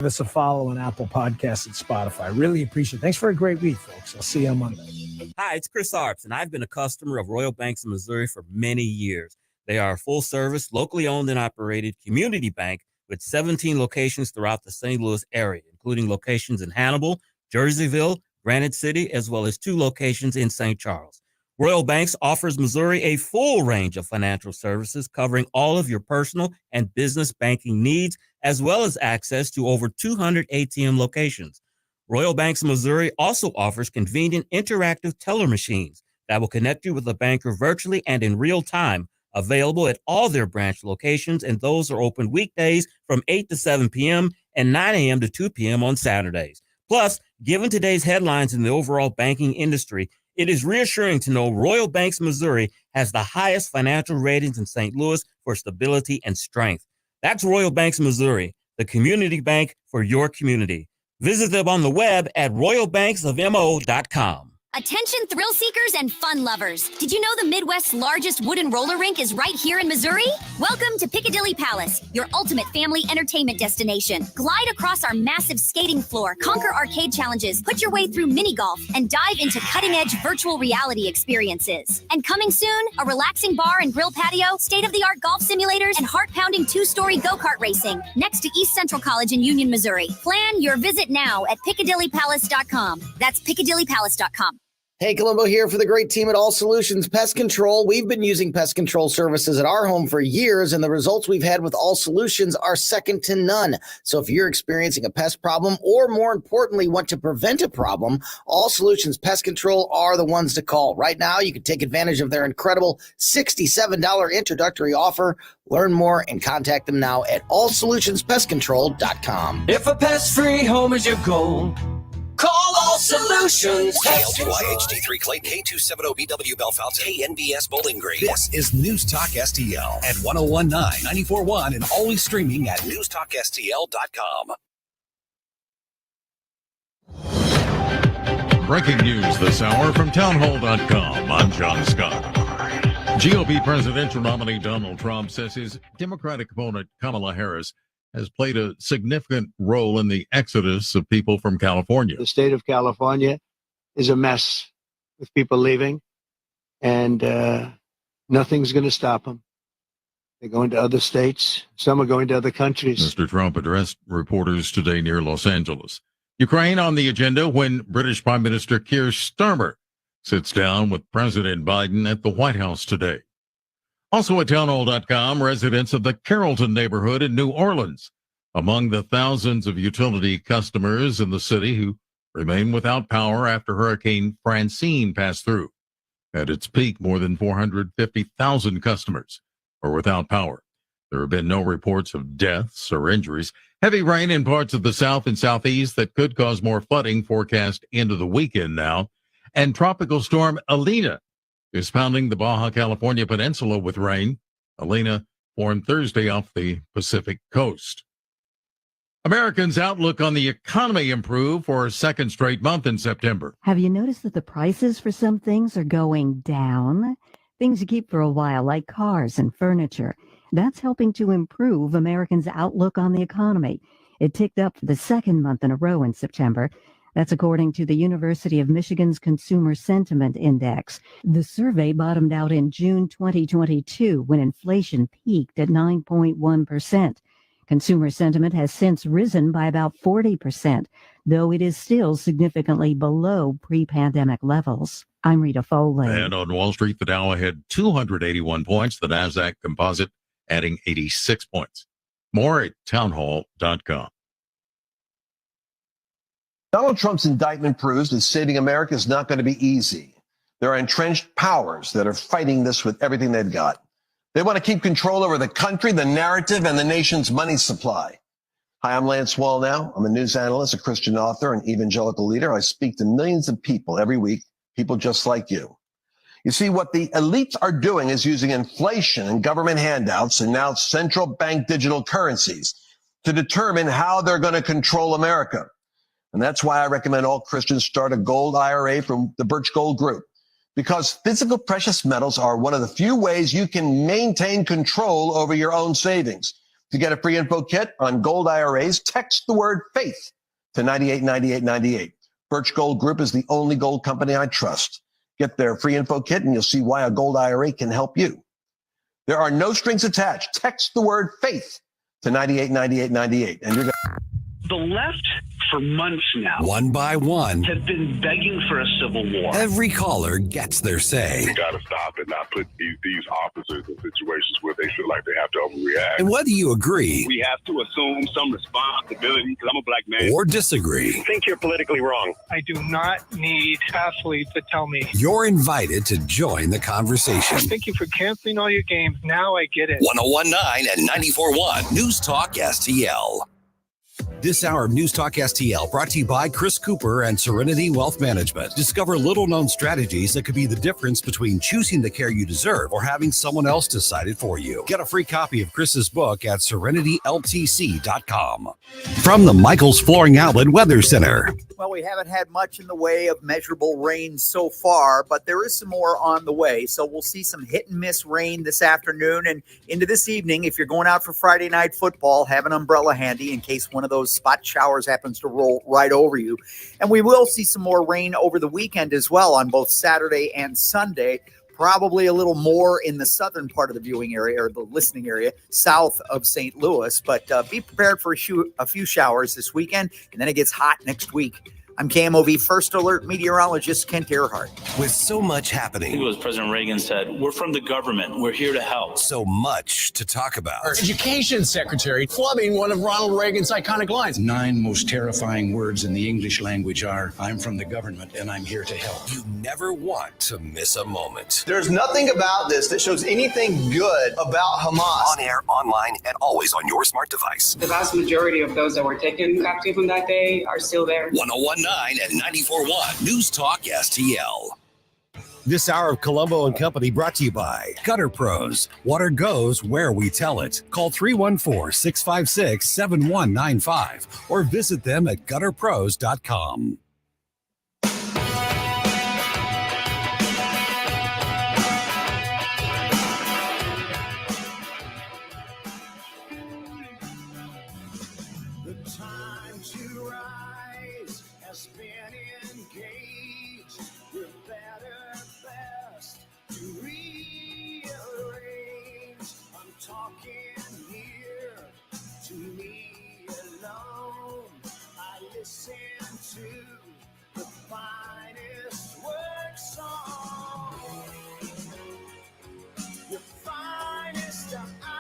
Give us a follow on Apple Podcasts and Spotify. Really appreciate it. Thanks for a great week, folks. I'll see you on Monday. Hi, it's Chris Arps, and I've been a customer of Royal Banks of Missouri for many years. They are a full-service, locally owned and operated community bank with 17 locations throughout the St. Louis area, including locations in Hannibal, Jerseyville, Granite City, as well as 2 locations in St. Charles. Royal Banks offers Missouri a full range of financial services covering all of your personal and business banking needs, as well as access to over 200 ATM locations. Royal Banks of Missouri also offers convenient interactive teller machines that will connect you with a banker virtually and in real time, available at all their branch locations, and those are open weekdays from 8 to 7 p.m. and 9 a.m. to 2 p.m. on Saturdays. Plus, given today's headlines in the overall banking industry, it is reassuring to know Royal Banks Missouri has the highest financial ratings in St. Louis for stability and strength. That's Royal Banks Missouri, the community bank for your community. Visit them on the web at royalbanksofmo.com. Attention thrill seekers and fun lovers. Did you know the Midwest's largest wooden roller rink is right here in Missouri? Welcome to Piccadilly Palace, your ultimate family entertainment destination. Glide across our massive skating floor, conquer arcade challenges, put your way through mini golf, and dive into cutting-edge virtual reality experiences. And coming soon, a relaxing bar and grill patio, state-of-the-art golf simulators, and heart-pounding 2-story go-kart racing next to East Central College in Union, Missouri. Plan your visit now at piccadillypalace.com. That's piccadillypalace.com. Hey, Colombo here for the great team at All Solutions Pest Control. We've been using pest control services at our home for years, and the results we've had with All Solutions are second to none. So if you're experiencing a pest problem, or more importantly, want to prevent a problem, All Solutions Pest Control are the ones to call. Right now, you can take advantage of their incredible $67 introductory offer. Learn more and contact them now at allsolutionspestcontrol.com. If a pest-free home is your goal, call All Solutions. KLTY HD3 Clayton, K270BW Belfast, KNBS Bowling Green. This is News Talk STL at 1019, 94.1, and always streaming at newstalkstl.com. Breaking news this hour from townhall.com. I'm John Scott. GOP presidential nominee Donald Trump says his Democratic opponent Kamala Harris has played a significant role in the exodus of people from California. The state of California is a mess with people leaving, and nothing's going to stop them. They're going to other states. Some are going to other countries. Mr. Trump addressed reporters today near Los Angeles. Ukraine on the agenda when British Prime Minister Keir Starmer sits down with President Biden at the White House today. Also at townhall.com, residents of the Carrollton neighborhood in New Orleans, among the thousands of utility customers in the city who remain without power after Hurricane Francine passed through. At its peak, more than 450,000 customers are without power. There have been no reports of deaths or injuries. Heavy rain in parts of the south and southeast that could cause more flooding forecast into the weekend now. And Tropical Storm Elena is pounding the Baja California Peninsula with rain. Elena formed Thursday off the Pacific coast. Americans' outlook on the economy improved for a second straight month in September. Have you noticed that the prices for some things are going down? Things you keep for a while, like cars and furniture. That's helping to improve Americans' outlook on the economy. It ticked up for the second month in a row in September. That's according to the University of Michigan's Consumer Sentiment Index. The survey bottomed out in June 2022 when inflation peaked at 9.1%. Consumer sentiment has since risen by about 40%, though it is still significantly below pre-pandemic levels. I'm Rita Foley. And on Wall Street, the Dow had 281 points, the Nasdaq Composite adding 86 points. More at townhall.com. Donald Trump's indictment proves that saving America is not going to be easy. There are entrenched powers that are fighting this with everything they've got. They want to keep control over the country, the narrative, and the nation's money supply. Hi, I'm Lance Wallnau. I'm a news analyst, a Christian author, and evangelical leader. I speak to millions of people every week, people just like you. You see, what the elites are doing is using inflation and government handouts and now central bank digital currencies to determine how they're going to control America. And that's why I recommend all Christians start a gold IRA from the Birch Gold Group, because physical precious metals are one of the few ways you can maintain control over your own savings. To get a free info kit on gold IRAs, text the word faith to 989898. Birch Gold Group is the only gold company I trust. Get their free info kit and you'll see why a gold IRA can help you. There are no strings attached. Text the word faith to 989898. And you're going The left, for months now, One by one, have been begging for a civil war. every caller gets their say. We got to stop and not put these officers in situations where they feel like they have to overreact. And whether you agree We have to assume some responsibility because I'm a black man. or disagree, I think you're politically wrong. I do not need athletes to tell me. you're invited to join the conversation. Thank you for canceling all your games. Now I get it. 1019 and 94.1 News Talk STL. This hour of News Talk STL brought to you by Chris Cooper and Serenity Wealth Management. Discover little-known strategies that could be the difference between choosing the care you deserve or having someone else decide it for you. Get a free copy of Chris's book at serenityltc.com. From the Michaels Flooring Outlet Weather Center. Well, we haven't had much in the way of measurable rain so far, but there is some more on the way. So we'll see some hit and miss rain this afternoon and into this evening. If you're going out for Friday night football, have an umbrella handy in case one of those spot showers happens to roll right over you. And we will see some more rain over the weekend as well on both Saturday and Sunday. Probably a little more in the southern part of the viewing area or the listening area south of St. Louis, but be prepared for a few showers this weekend, and then it gets hot next week. I'm KMOV First Alert meteorologist Kent Earhart. With so much I happening, think it was President Reagan said, we're from the government. We're here to help. so much to talk about. Our education secretary flubbing one of Ronald Reagan's iconic lines. 9 most terrifying words in the English language are, I'm from the government and I'm here to help. You never want to miss a moment. There's nothing about this that shows anything good about Hamas. On air, online, and always on your smart device. The vast majority of those that were taken captive on that day are still there. 1019 and 94.1 News Talk STL. This hour of Colombo Company brought to you by Gutter Pros. Water goes where we tell it. Call 314-656-7195 or visit them at gutterpros.com. The time to rise has been engaged. We're better best to rearrange. I'm talking here to me alone. I listen to the finest work song. The finest hour.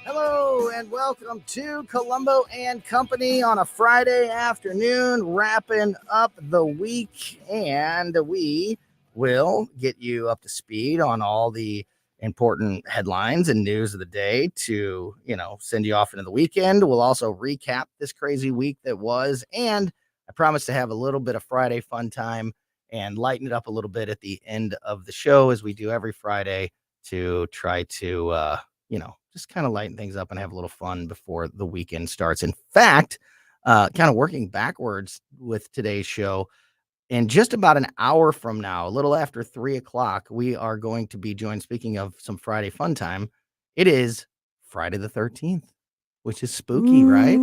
Hello and welcome to Colombo and Company on a Friday afternoon, wrapping up the week, and we will get you up to speed on all the important headlines and news of the day to, send you off into the weekend. We'll also recap this crazy week that was, and I promise to have a little bit of Friday fun time and lighten it up a little bit at the end of the show, as we do every Friday, to try to, just kind of lighten things up and have a little fun before the weekend starts. In fact, kind of working backwards with today's show, in just about an hour from now, a little after 3:00, we are going to be joined, speaking of some Friday fun time, it is Friday the 13th, which is spooky, right?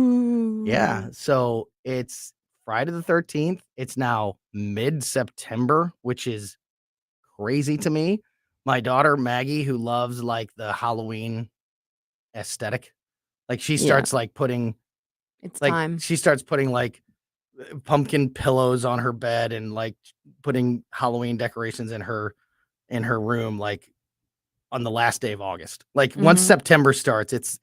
Yeah. So it's Friday the 13th. It's now mid-September, which is crazy to me. My daughter, Maggie, who loves like the Halloween aesthetic, like she starts putting, it's like time. She starts putting like pumpkin pillows on her bed and like putting Halloween decorations in her room, like on the last day of August. Like once September starts, it's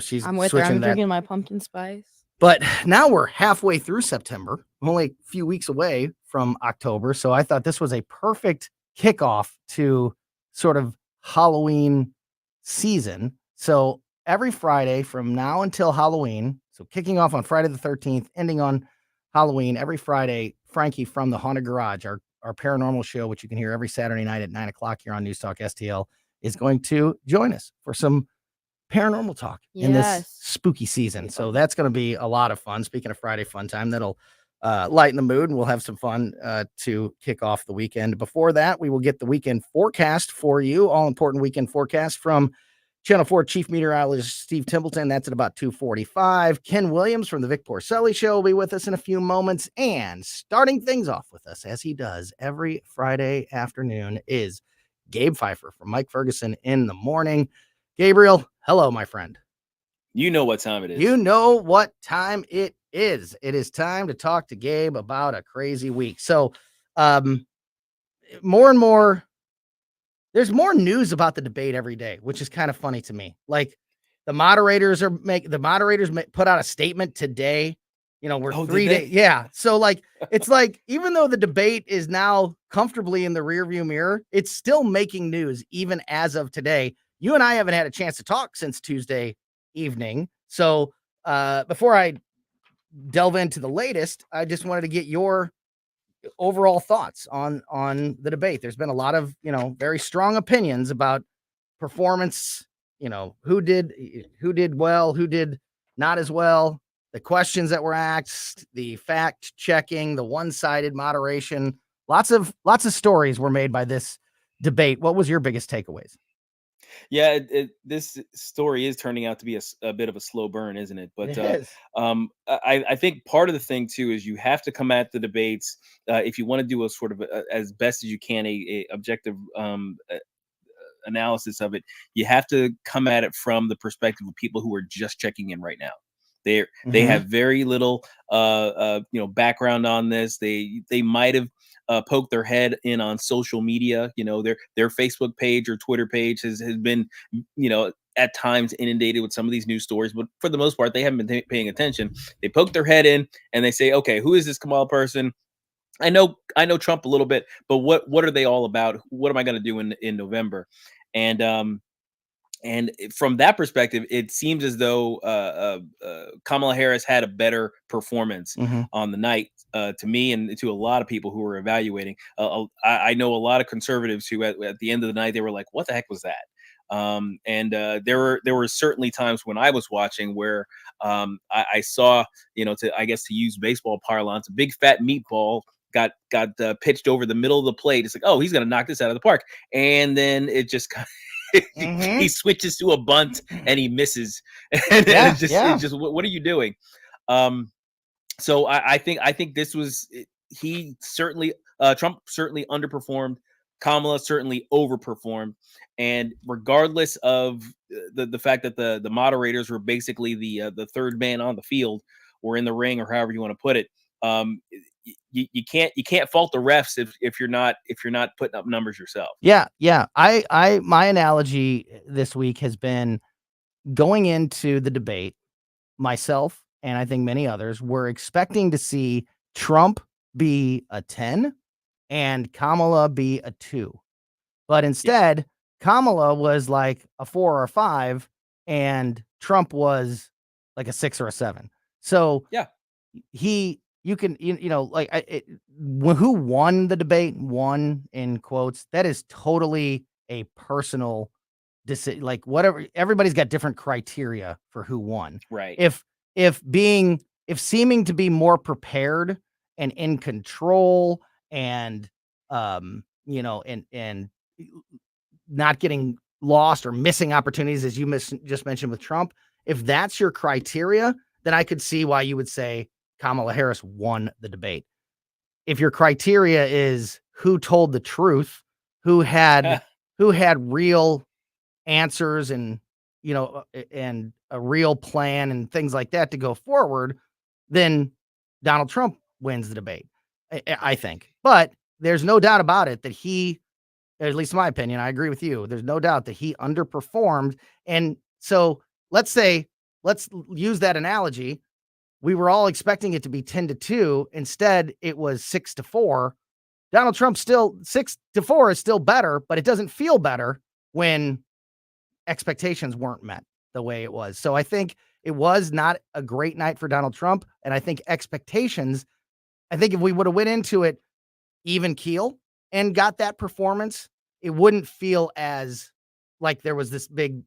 she's I'm with her. switching I'm that. drinking my pumpkin spice. But now we're halfway through September, only a few weeks away from October. So I thought this was a perfect kickoff to sort of Halloween season. So every Friday from now until Halloween, so kicking off on Friday the 13th, ending on Halloween, every Friday, Frankie from the Haunted Garage, our paranormal show, which you can hear every Saturday night at 9:00 here on News Talk STL, is going to join us for some paranormal talk in this spooky season. So that's going to be a lot of fun. Speaking of Friday fun time, that'll lighten the mood, and we'll have some fun to kick off the weekend. Before that, we will get the weekend forecast for you, all important weekend forecast from Channel 4 Chief Meteorologist Steve Templeton. That's at about 2:45. Ken Williams from the Vic Porcelli Show will be with us in a few moments. And starting things off with us, as he does every Friday afternoon, is Gabe Pfeiffer from Mike Ferguson in the Morning. Gabriel, hello, my friend. You know what time it is. You know what time it is. It is time to talk to Gabe about a crazy week. So, more and more, there's more news about the debate every day, which is kind of funny to me. Like the moderators put out a statement today. You know, we're 3 days. Yeah. So like, it's like, even though the debate is now comfortably in the rearview mirror, it's still making news even as of today. You and I haven't had a chance to talk since Tuesday evening. So before I delve into the latest, I just wanted to get your overall thoughts on the debate. There's been a lot of, very strong opinions about performance, who did well, who did not as well, the questions that were asked, the fact checking, the one-sided moderation. Lots of stories were made by this debate. What was your biggest takeaways? Yeah, this story is turning out to be a bit of a slow burn, isn't it? But It is. I think part of the thing too is you have to come at the debates if you want to do a sort of as best as you can a objective analysis of it. You have to come at it from the perspective of people who are just checking in right now. They have very little background on this. They might have poked their head in on social media. Their Facebook page or Twitter page has been at times inundated with some of these news stories, but for the most part they haven't been paying attention. They poke their head in and they say, okay, who is this Kamala person? I know Trump a little bit, but what are they all about? What am I going to do in November? And from that perspective, it seems as though Kamala Harris had a better performance on the night to me and to a lot of people who were evaluating. I know a lot of conservatives who at the end of the night, they were like, what the heck was that? There were certainly times when I was watching where I saw, to use baseball parlance, a big fat meatball got pitched over the middle of the plate. It's like, oh, he's going to knock this out of the park. And then it just he switches to a bunt and he misses. And it's just what are you doing? So I think this was, Trump certainly underperformed. Kamala certainly overperformed. And regardless of the fact that the moderators were basically the third man on the field or in the ring or however you want to put it, you can't fault the refs if you're not putting up numbers yourself. Yeah. My analogy this week has been going into the debate. Myself and I think many others were expecting to see Trump be a 10 and Kamala be a 2, but instead Kamala was like a 4 or a 5 and Trump was like a 6 or a 7. So yeah, who won the debate, won in quotes, that is totally a personal decision. Like whatever, everybody's got different criteria for who won. Right. If seeming to be more prepared and in control and and not getting lost or missing opportunities, as you just mentioned with Trump, if that's your criteria, then I could see why you would say Kamala Harris won the debate. If your criteria is who told the truth, who had real answers and and a real plan and things like that to go forward, then Donald Trump wins the debate, I think. But there's no doubt about it that he, at least in my opinion, I agree with you. There's no doubt that he underperformed. And so let's use that analogy. We were all expecting it to be 10-2. Instead, it was 6-4. Donald Trump still 6-4 is still better, but it doesn't feel better when expectations weren't met the way it was. So I think it was not a great night for Donald Trump. And I think expectations, if we would have went into it even keel and got that performance, it wouldn't feel as like there was it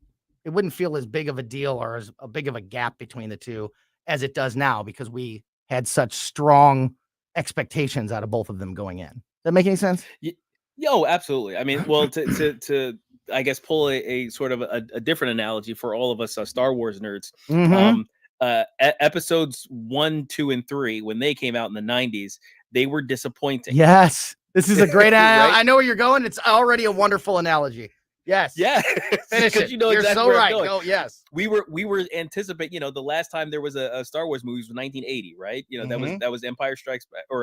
wouldn't feel as big of a deal or as a big of a gap between the two as it does now, because we had such strong expectations out of both of them going in. Does that make any sense? Yo, absolutely. I mean, well, to I guess pull a sort of a different analogy for all of us Star Wars nerds. Mhm. Episodes 1, 2, and 3, when they came out in the 90s, they were disappointing. Yes. This is a great Right? I know where you're going. It's already a wonderful analogy. Yes. Yeah, Finish it. you know You're exactly so where I'm right. going. Go, yes. We were anticipating. You know, the last time there was a Star Wars movie was 1980, right? You know, Mhm. that was Empire Strikes Back or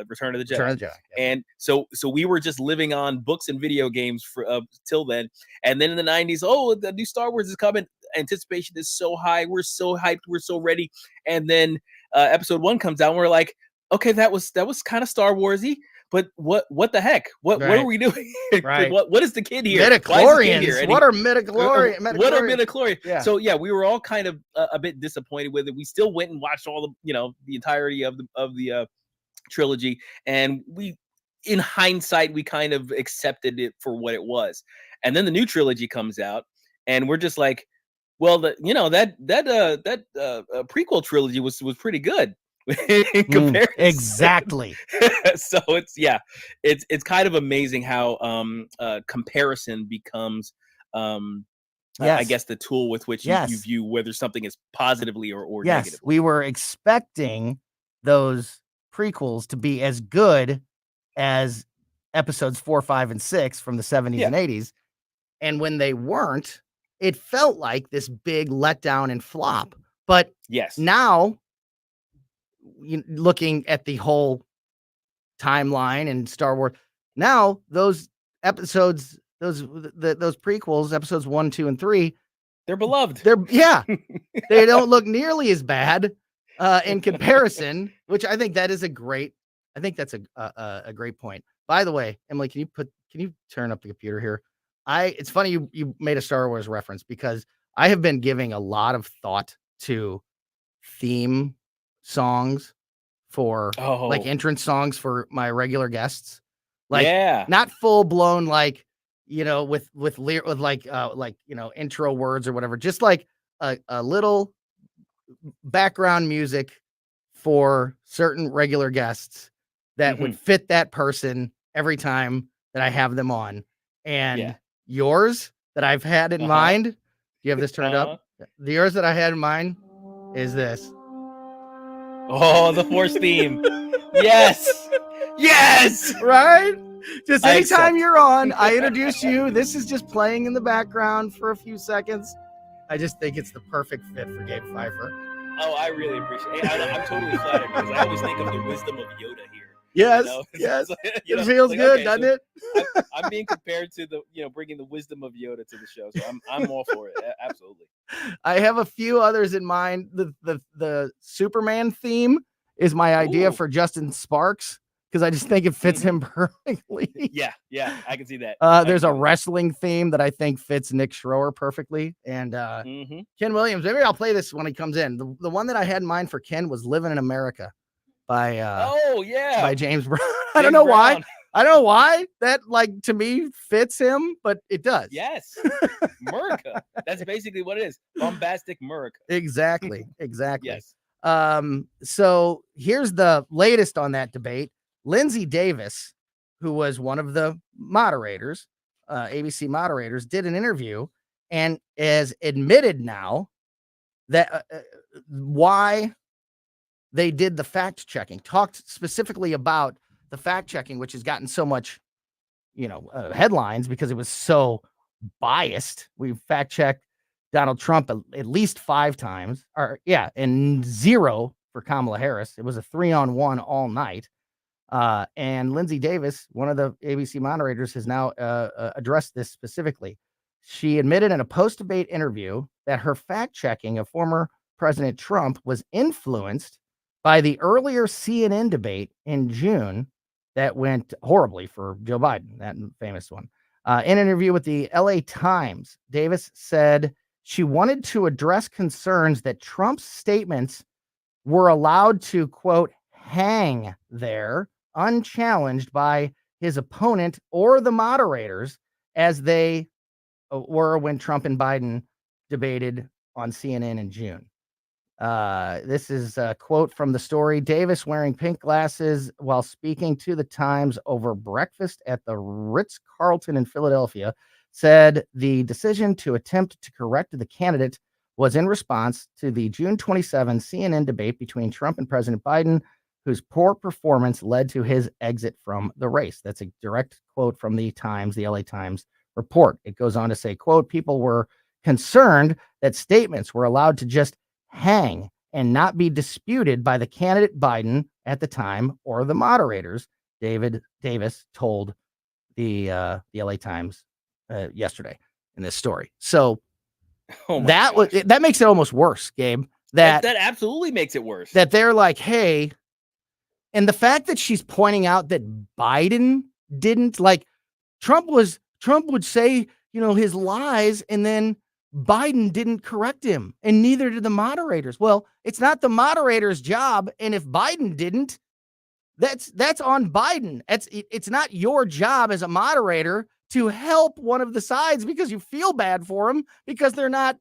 Return of the Jedi. Return of the Jedi, And so we were just living on books and video games for till then. And then in the 90s, oh, the new Star Wars is coming. Anticipation is so high. We're so hyped. We're so ready. And then Episode 1 comes out, and we're like, okay, that was kind of Star Warsy. But what the heck? What Right. are we doing? Right. What is the kid here? Midichlorians. And What are midichlorians? what are midichlorians? Yeah. So yeah, we were all kind of a bit disappointed with it. We still went and watched all the entirety of the trilogy, and we, in hindsight, we kind of accepted it for what it was. And then the new trilogy comes out, and we're just like, well, that prequel trilogy was pretty good. In comparison. Exactly. So it's kind of amazing how comparison becomes I guess the tool with which you view whether something is positively or Yes, negative. we were expecting those prequels to be as good as episodes 4, 5, and 6 from the 70s and 80s. And when they weren't, it felt like this big letdown and flop. But now, looking at the whole timeline and Star Wars, now those episodes, those prequels, episodes 1, 2, and 3, they're beloved. They don't look nearly as bad in comparison, which I think that is a great. I think that's a great point. By the way, Emily, can you turn up the computer here? It's funny you made a Star Wars reference because I have been giving a lot of thought to theme songs for like entrance songs for my regular guests. Like not full blown like, with like intro words or whatever, just like a little background music for certain regular guests that would fit that person every time that I have them on. And yours that I've had in mind, do you have this turned up? Yours that I had in mind is this. Oh, the Force theme. Yes. Yes. Right? Just I anytime accept. you're on, I introduce you. This is just playing in the background for a few seconds. I just think it's the perfect fit for Gabe Pfeiffer. Oh, I really appreciate it. I'm totally flattered because I always think of the wisdom of Yoda here. Yes, yes. It feels good, doesn't it? I'm being compared to bringing the wisdom of Yoda to the show, so I'm all for it. Absolutely. I have a few others in mind. The Superman theme is my idea for Justin Sparks because I just think it fits him perfectly. Yeah, I can see that. There's a wrestling theme that I think fits Nick Schroer perfectly, and Ken Williams. Maybe I'll play this when he comes in. The one that I had in mind for Ken was "Living in America" by by James Brown. I don't know why. I don't know why that to me fits him, but it does. Yes, America. That's basically what it is. Bombastic America. Exactly. Yes. So here's the latest on that debate. Lindsay Davis, who was one of the moderators, ABC moderators, did an interview and has admitted now that why they did the fact checking, talked specifically about the fact checking, which has gotten so much, headlines because it was so biased. We fact checked Donald Trump at least 5 times, and 0 for Kamala Harris. It was a 3-on-1 all night. And Lindsay Davis, one of the ABC moderators, has now addressed this specifically. She admitted in a post-debate interview that her fact-checking of former President Trump was influenced by the earlier CNN debate in June that went horribly for Joe Biden, that famous one. In an interview with the LA Times, Davis said she wanted to address concerns that Trump's statements were allowed to, quote, hang there unchallenged by his opponent or the moderators as they were when Trump and Biden debated on CNN in June. This is a quote from the story. Davis, wearing pink glasses while speaking to the Times over breakfast at the Ritz-Carlton in Philadelphia, said the decision to attempt to correct the candidate was in response to the June 27 CNN debate between Trump and President Biden, whose poor performance led to his exit from the race. That's a direct quote from the Times, the LA Times report. It goes on to say, quote, people were concerned that statements were allowed to just hang and not be disputed by the candidate Biden at the time or the moderators, Davis told the LA Times yesterday in this story. So that makes it almost worse, Gabe. That absolutely makes it worse. That they're like, hey, and the fact that she's pointing out that Biden didn't, like, Trump would say, his lies, and then Biden didn't correct him, and neither did the moderators. Well, it's not the moderator's job, and if Biden didn't, that's on Biden. It's not your job as a moderator to help one of the sides because you feel bad for them because they're not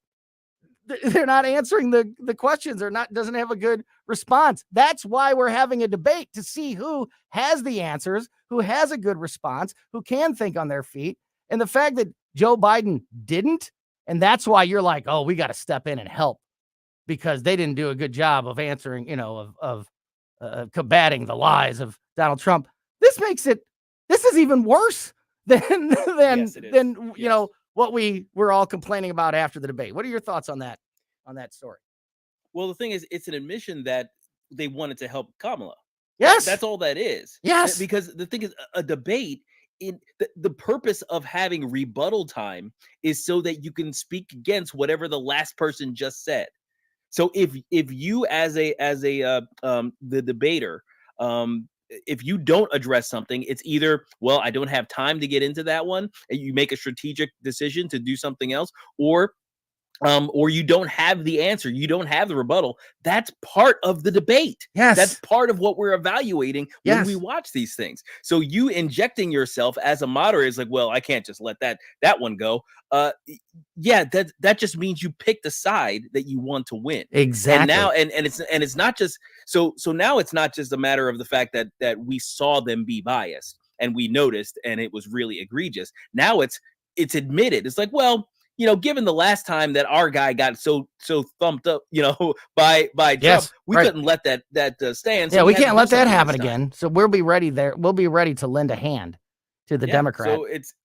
answering the questions or doesn't have a good response. That's why we're having a debate, to see who has the answers, who has a good response, who can think on their feet. And the fact that Joe Biden didn't, and that's why you're like, oh, we got to step in and help because they didn't do a good job of answering, of combating the lies of Donald Trump. This is even worse than what we were all complaining about after the debate. What are your thoughts on that story? Well, the thing is, it's an admission that they wanted to help Kamala. Yes. That's all that is. Yes. Because the thing is, a debate, the purpose of having rebuttal time is so that you can speak against whatever the last person just said. So if you as the debater, if you don't address something, it's either, well, I don't have time to get into that one, and you make a strategic decision to do something else, or you don't have the answer, you don't have the rebuttal. That's part of the debate. Yes. That's part of what we're evaluating when we watch these things. So you injecting yourself as a moderator is like, well, I can't just let that one go. Yeah, that just means you pick the side that you want to win. Exactly. And now and it's not just so now it's not just a matter of the fact that we saw them be biased and we noticed and it was really egregious. Now it's admitted. It's like, well, given the last time that our guy got so thumped up, by Trump, we couldn't let that stand. So we can't let that happen again. So we'll be ready there. We'll be ready to lend a hand to the Democrat. So it's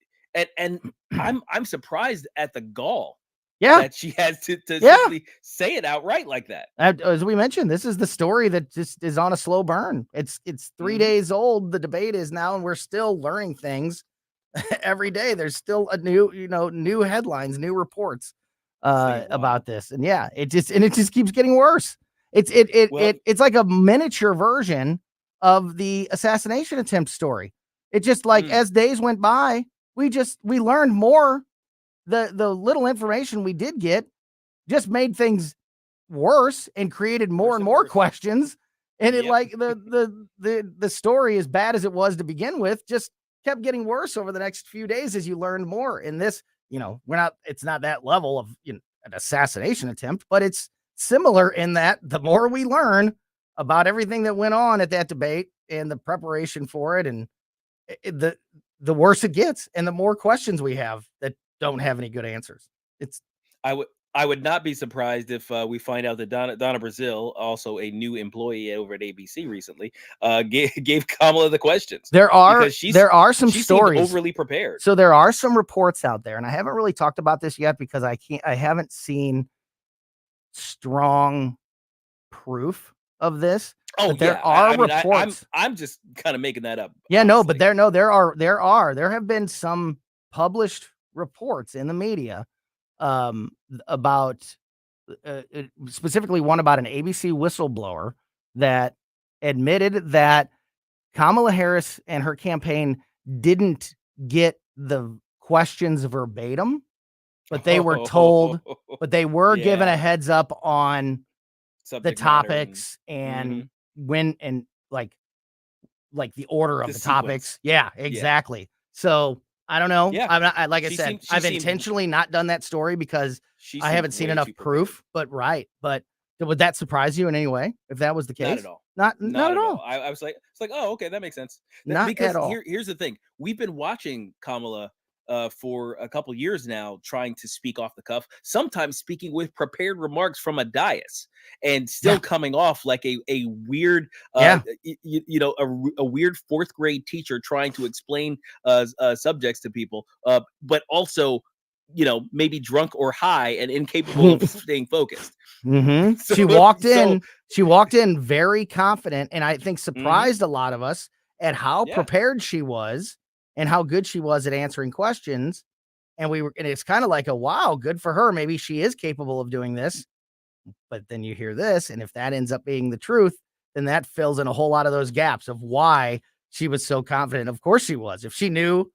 and I'm surprised at the gall that she has to simply say it outright like that. As we mentioned, this is the story that just is on a slow burn. It's 3 days old. The debate is now, and we're still learning things. Every day there's still a new headlines, new reports about this. And it just keeps getting worse. It's like a miniature version of the assassination attempt story. It just as days went by, we learned more. The little information we did get just made things worse and created more and more questions. And the story, as bad as it was to begin with, just kept getting worse over the next few days as you learned more. In this, it's not that level of an assassination attempt, but it's similar in that the more we learn about everything that went on at that debate and the preparation for it, and the worse it gets and the more questions we have that don't have any good answers. I would not be surprised if we find out that Donna Brazile, also a new employee over at ABC recently, gave Kamala the questions. There are some stories overly prepared. So there are some reports out there, and I haven't really talked about this yet because I haven't seen strong proof of this. Oh, but there are reports. I'm just kind of making that up. Yeah, honestly. No, but there have been some published reports in the media about specifically one about an ABC whistleblower that admitted that Kamala Harris and her campaign didn't get the questions verbatim, but they were told, but they were given a heads up on the topics and when and like the order of the topics. Yeah, exactly. So I don't know. Yeah. I'm not, like I said, I've intentionally not done that story because I haven't seen enough proof. But Would that surprise you in any way if that was the case? Not at all. Not at all. I was like, it's like, oh, okay, that makes sense. Not Because at all. here's the thing: we've been watching Kamala for a couple years now, trying to speak off the cuff, sometimes speaking with prepared remarks from a dais, and still coming off like a weird, a weird fourth grade teacher trying to explain subjects to people, but also, maybe drunk or high and incapable of staying focused. Mm-hmm. So- She walked so- in. She walked in very confident, and I think surprised a lot of us at how prepared she was and how good she was at answering questions. And it's kind of like a wow, good for her. Maybe she is capable of doing this. But then you hear this, and if that ends up being the truth, then that fills in a whole lot of those gaps of why she was so confident. Of course she was. If she knew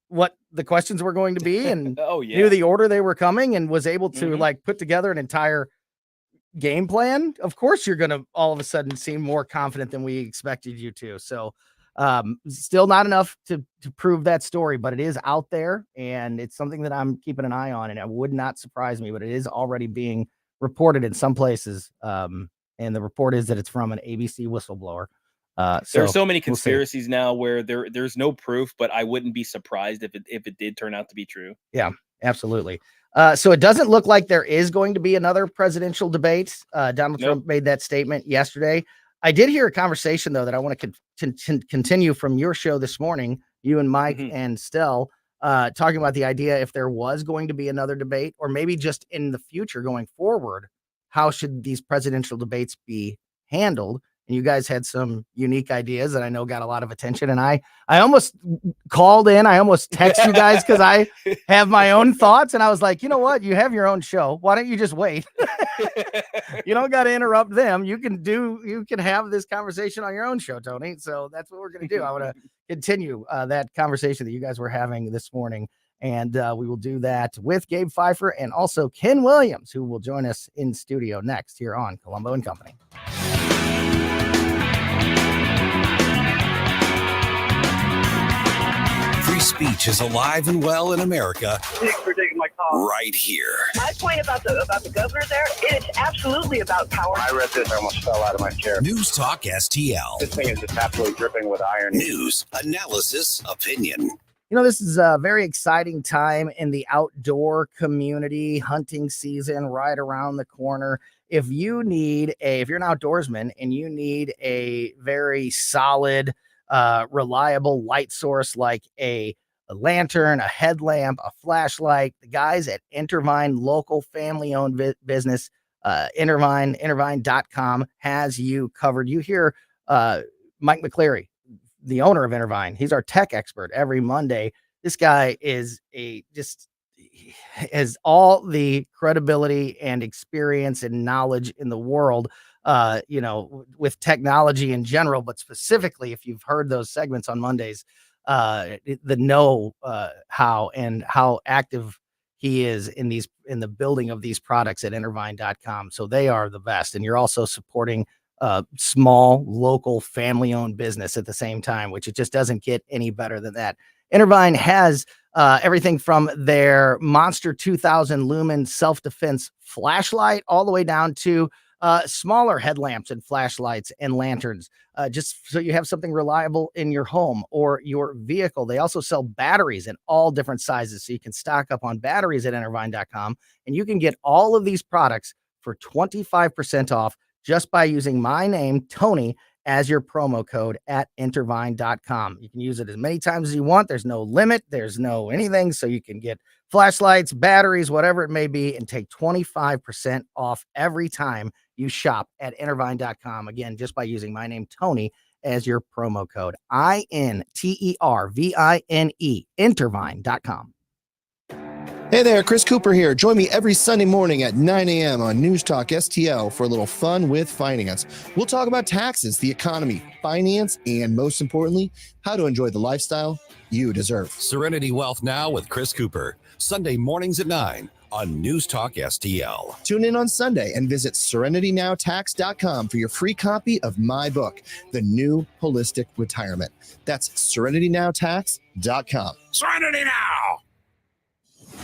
what the questions were going to be and knew the order they were coming and was able to like put together an entire game plan, of course you're going to all of a sudden seem more confident than we expected you to. So still not enough to prove that story, but it is out there, and it's something that I'm keeping an eye on, and it would not surprise me, but it is already being reported in some places. And the report is that it's from an ABC whistleblower. There are so many we'll see. conspiracies now where there's no proof, but I wouldn't be surprised if it did turn out to be true. Yeah, absolutely. So it doesn't look like there is going to be another presidential debate. Donald Trump made that statement yesterday. I did hear a conversation, though, that I want to continue from your show this morning, you and Mike and Stell, talking about the idea if there was going to be another debate, or maybe just in the future going forward, how should these presidential debates be handled? And you guys had some unique ideas that I know got a lot of attention. And I almost called in. I almost text you guys because I have my own thoughts. And I was like, you know what? You have your own show. Why don't you just wait? You don't got to interrupt them. You can have this conversation on your own show, Tony. So that's what we're going to do. I want to continue that conversation that you guys were having this morning. And we will do that with Gabe Pfeiffer and also Ken Williams, who will join us in studio next here on Colombo and Company. Free speech is alive and well in America. Thanks for taking my call. Right here. My point about the governor there, it's absolutely about power. I read this, I almost fell out of my chair. News Talk STL. This thing is just absolutely dripping with iron. News, analysis, opinion. You know, this is a very exciting time in the outdoor community. Hunting season right around the corner. If you're an outdoorsman and you need a very solid, reliable light source like a lantern, a headlamp, a flashlight, the guys at Intervine, local family-owned business, Intervine.com has you covered. You hear Mike McCleary, the owner of Intervine. He's our tech expert every Monday. This guy is has all the credibility and experience and knowledge in the world, with technology in general, but specifically, if you've heard those segments on Mondays, how active he is in the building of these products at Intervine.com. So they are the best. And you're also supporting small, local, family-owned business at the same time, which it just doesn't get any better than that. Intervine has everything from their Monster 2000 lumen self-defense flashlight all the way down to smaller headlamps and flashlights and lanterns, just so you have something reliable in your home or your vehicle. They also sell batteries in all different sizes, so you can stock up on batteries at Intervine.com, and you can get all of these products for 25% off just by using my name, Tony, as your promo code at Intervine.com. You can use it as many times as you want. There's no limit. There's no anything. So you can get flashlights, batteries, whatever it may be, and take 25% off every time you shop at Intervine.com. Again, just by using my name, Tony, as your promo code. INTERVINE, Intervine.com. Hey there, Chris Cooper here. Join me every Sunday morning at 9 a.m. on News Talk STL for a little fun with finance. We'll talk about taxes, the economy, finance, and most importantly, how to enjoy the lifestyle you deserve. Serenity Wealth Now with Chris Cooper. Sunday mornings at 9 on News Talk STL. Tune in on Sunday and visit SerenityNowTax.com for your free copy of my book, The New Holistic Retirement. That's SerenityNowTax.com. Serenity Now!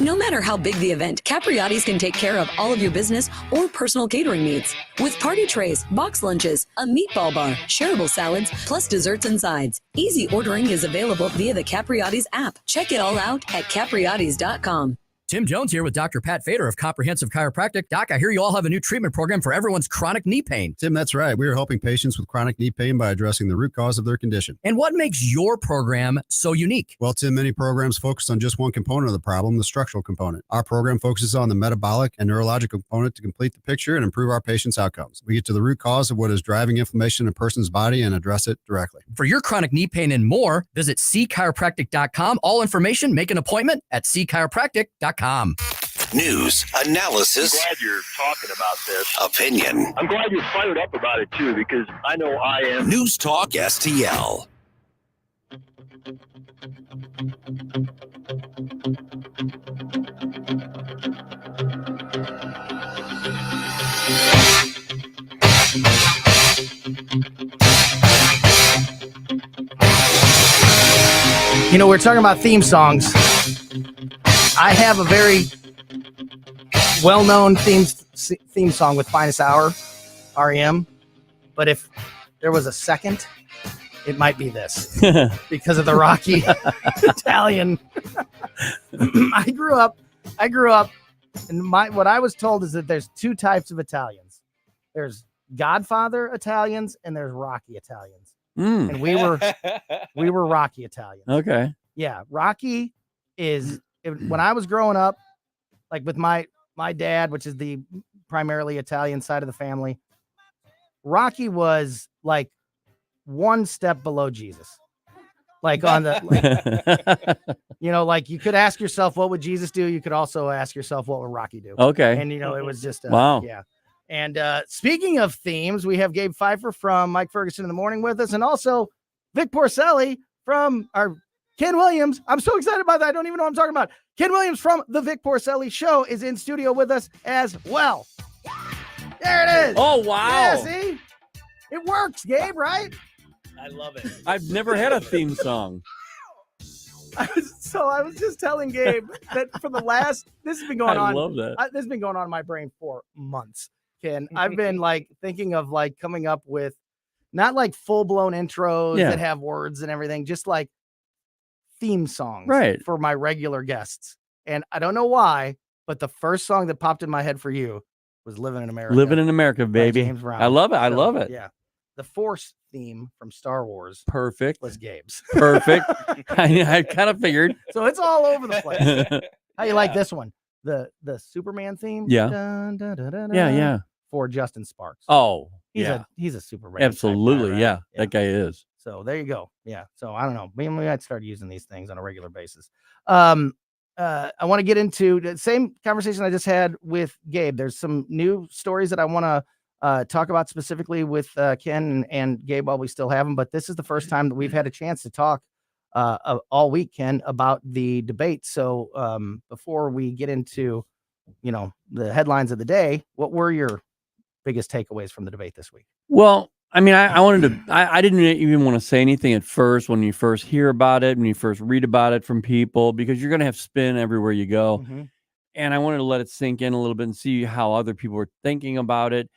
No matter how big the event, Capriotti's can take care of all of your business or personal catering needs. With party trays, box lunches, a meatball bar, shareable salads, plus desserts and sides. Easy ordering is available via the Capriotti's app. Check it all out at capriottis.com. Tim Jones here with Dr. Pat Fader of Comprehensive Chiropractic. Doc, I hear you all have a new treatment program for everyone's chronic knee pain. Tim, that's right. We are helping patients with chronic knee pain by addressing the root cause of their condition. And what makes your program so unique? Well, Tim, many programs focus on just one component of the problem, the structural component. Our program focuses on the metabolic and neurological component to complete the picture and improve our patients' outcomes. We get to the root cause of what is driving inflammation in a person's body and address it directly. For your chronic knee pain and more, visit cchiropractic.com. All information, make an appointment at cchiropractic.com. News, analysis, I'm glad you're talking about this. Opinion. I'm glad you're fired up about it too, because I know I am. News Talk STL. You know, we're talking about theme songs. I have a very well-known theme song with Finest Hour, REM. But if there was a second, it might be this because of the Rocky Italian. I grew up, and what I was told is that there's two types of Italians. There's Godfather Italians and there's Rocky Italians. And we were Rocky Italians. Okay. Yeah, Rocky is when I was growing up, like with my dad, which is the primarily Italian side of the family. Rocky was like one step below Jesus. Like on the, like you could ask yourself, what would Jesus do? You could also ask yourself, what would Rocky do? Okay. And, it was just, wow. Yeah. And speaking of themes, we have Gabe Pfeiffer from Mike Ferguson in the Morning with us, and also Vic Porcelli from Ken Williams. I'm so excited about that. I don't even know what I'm talking about. Ken Williams from the Vic Porcelli Show is in studio with us as well. There it is. Oh, wow. Yeah, see? It works, Gabe, right? I love it. I've never had a theme song. I was just telling Gabe that for the last, this has been going on. I love that. This has been going on in my brain for months, Ken. I've been thinking of coming up with not full blown intros that have words and everything, just theme songs for my regular guests. And I don't know why, but the first song that popped in my head for you was Living in America. Living in America, baby. James Brown. I love it. I love it. Yeah. The Force theme from Star Wars. Perfect. Was Gabe's. Perfect. I kind of figured. So it's all over the place. How you like this one? The Superman theme? Yeah. Dun, dun, dun, dun, dun, Yeah. For Justin Sparks. Oh, he's a Superman. Absolutely. Guy, right? Yeah. That guy is. So there you go. Yeah. So I don't know. Maybe I'd start using these things on a regular basis. I want to get into the same conversation I just had with Gabe. There's some new stories that I want to talk about specifically with Ken and Gabe while we still have them. But this is the first time that we've had a chance to talk all week, Ken, about the debate. So before we get into, the headlines of the day, what were your biggest takeaways from the debate this week? Well, I mean, I wanted to, I didn't even want to say anything at first when you first hear about it, when you first read about it from people, because you're going to have spin everywhere you go. Mm-hmm. And I wanted to let it sink in a little bit and see how other people were thinking about it.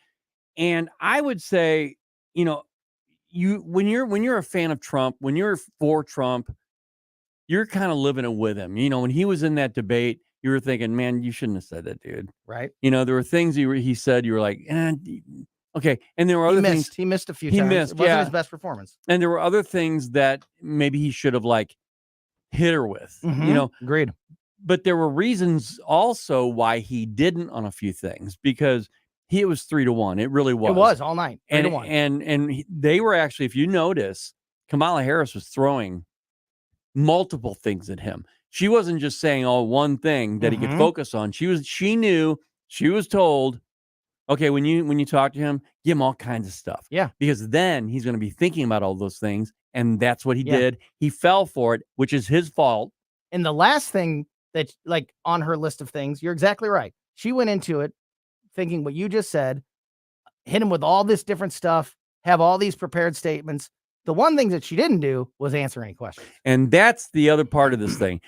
And I would say, when you're a fan of Trump, when you're for Trump, you're kind of living it with him. When he was in that debate, you were thinking, man, you shouldn't have said that, dude. Right. There were things he said, you were like, okay. And there were other things. He missed a few times. It wasn't his best performance. And there were other things that maybe he should have hit her with, Agreed. But there were reasons also why he didn't on a few things, because it was 3-1. It really was. It was all night. 3-1. And they were actually, if you notice, Kamala Harris was throwing multiple things at him. She wasn't just saying one thing that he could focus on. She knew, she was told, okay, when you talk to him, give him all kinds of stuff. Yeah. Because then he's going to be thinking about all those things. And that's what he did. He fell for it, which is his fault. And the last thing that on her list of things, you're exactly right. She went into it thinking what you just said, hit him with all this different stuff, have all these prepared statements. The one thing that she didn't do was answer any questions. And that's the other part of this thing.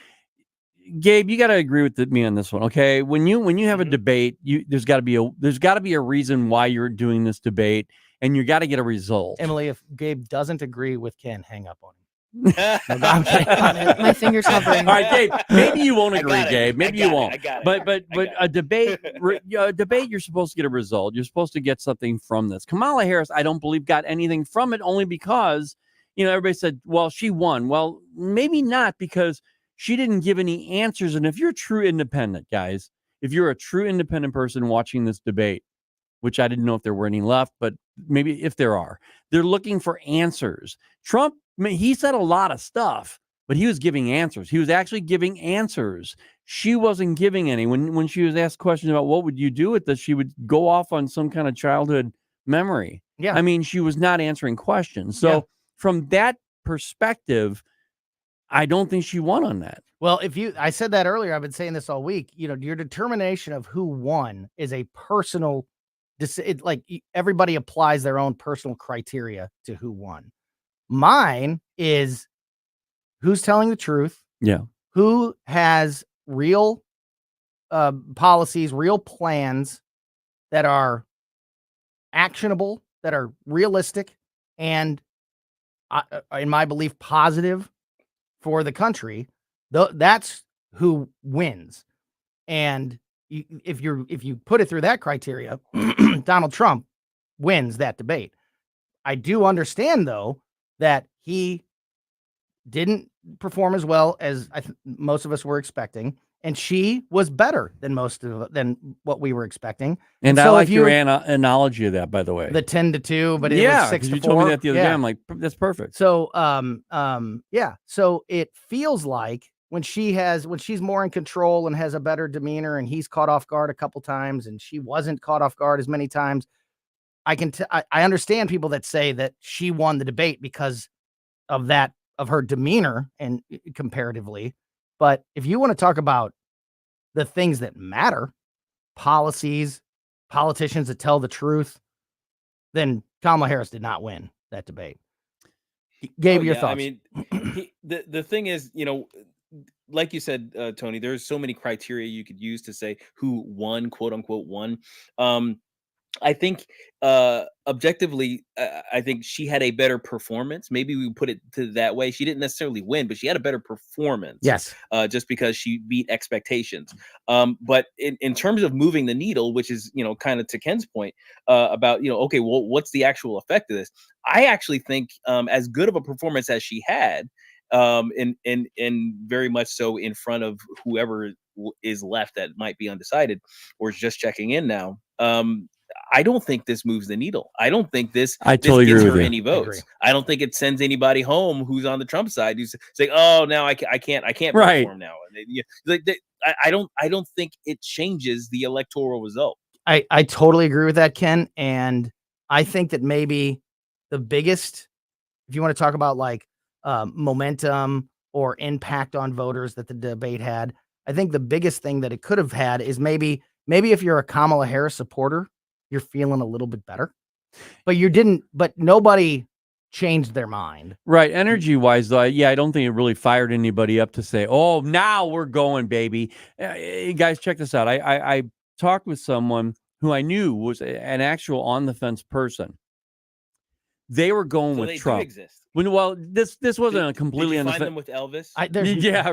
Gabe, you got to agree with me on this one, okay? When you have a debate, there's got to be a reason why you're doing this debate, and you got to get a result. Emily, if Gabe doesn't agree with Ken, hang up on him. My finger's hovering. All right, Gabe. Maybe you won't agree, got it. Gabe. Maybe you won't. I got it. But a debate, you're supposed to get a result. You're supposed to get something from this. Kamala Harris, I don't believe got anything from it, only because everybody said, well, she won. Well, maybe not, because she didn't give any answers. And if you're a true independent, guys, if you're a true independent person watching this debate, which I didn't know if there were any left, but maybe if there are, they're looking for answers. Trump, he said a lot of stuff, but he was giving answers. He was actually giving answers. She wasn't giving any. When she was asked questions about what would you do with this, she would go off on some kind of childhood memory. Yeah. I mean, she was not answering questions. So from that perspective, I don't think she won on that. Well, I said that earlier, I've been saying this all week, your determination of who won is a personal, everybody applies their own personal criteria to who won. Mine is who's telling the truth. Yeah. Who has real policies, real plans that are actionable, that are realistic, and in my belief, positive for the country. That's who wins. And if you put it through that criteria, Donald Trump wins that debate. I do understand, though, that he didn't perform as well as most of us were expecting, and she was better than than what we were expecting. And I like your analogy of that, by the way. The 10-2, but it was 6-4. You told me that the other day. I'm like, that's perfect. So, So it feels like when she's more in control and has a better demeanor, and he's caught off guard a couple times, and she wasn't caught off guard as many times. I understand people that say that she won the debate because of her demeanor and comparatively. But if you want to talk about the things that matter, policies, politicians that tell the truth, then Kamala Harris did not win that debate. Gabe, your thoughts? I mean, the thing is, like you said, Tony, there's so many criteria you could use to say who won, quote unquote, won. I think objectively, I think she had a better performance. Maybe we put it to that way. She didn't necessarily win, but she had a better performance. Yes. Just because she beat expectations. But in terms of moving the needle, which is, kind of to Ken's point about, okay, well, what's the actual effect of this? I actually think as good of a performance as she had, and very much so in front of whoever is left that might be undecided or is just checking in now. I don't think this moves the needle. I don't think this totally gets agree with her you. any votes. I don't think it sends anybody home who's on the Trump side who's saying, "Oh, now I can't Right. vote for him now." I don't think it changes the electoral result. I totally agree with that, Ken. And I think that maybe the biggest, if you want to talk about like momentum or impact on voters that the debate had, I think the biggest thing that it could have had is maybe if you're a Kamala Harris supporter, you're feeling a little bit better, but nobody changed their mind. Right. Energy wise, though, I don't think it really fired anybody up to say, oh, now we're going, baby. Guys, check this out. I talked with someone who I knew was an actual on the fence person. They were going with Trump. Do exist. This wasn't a completely. Did you find them with Elvis?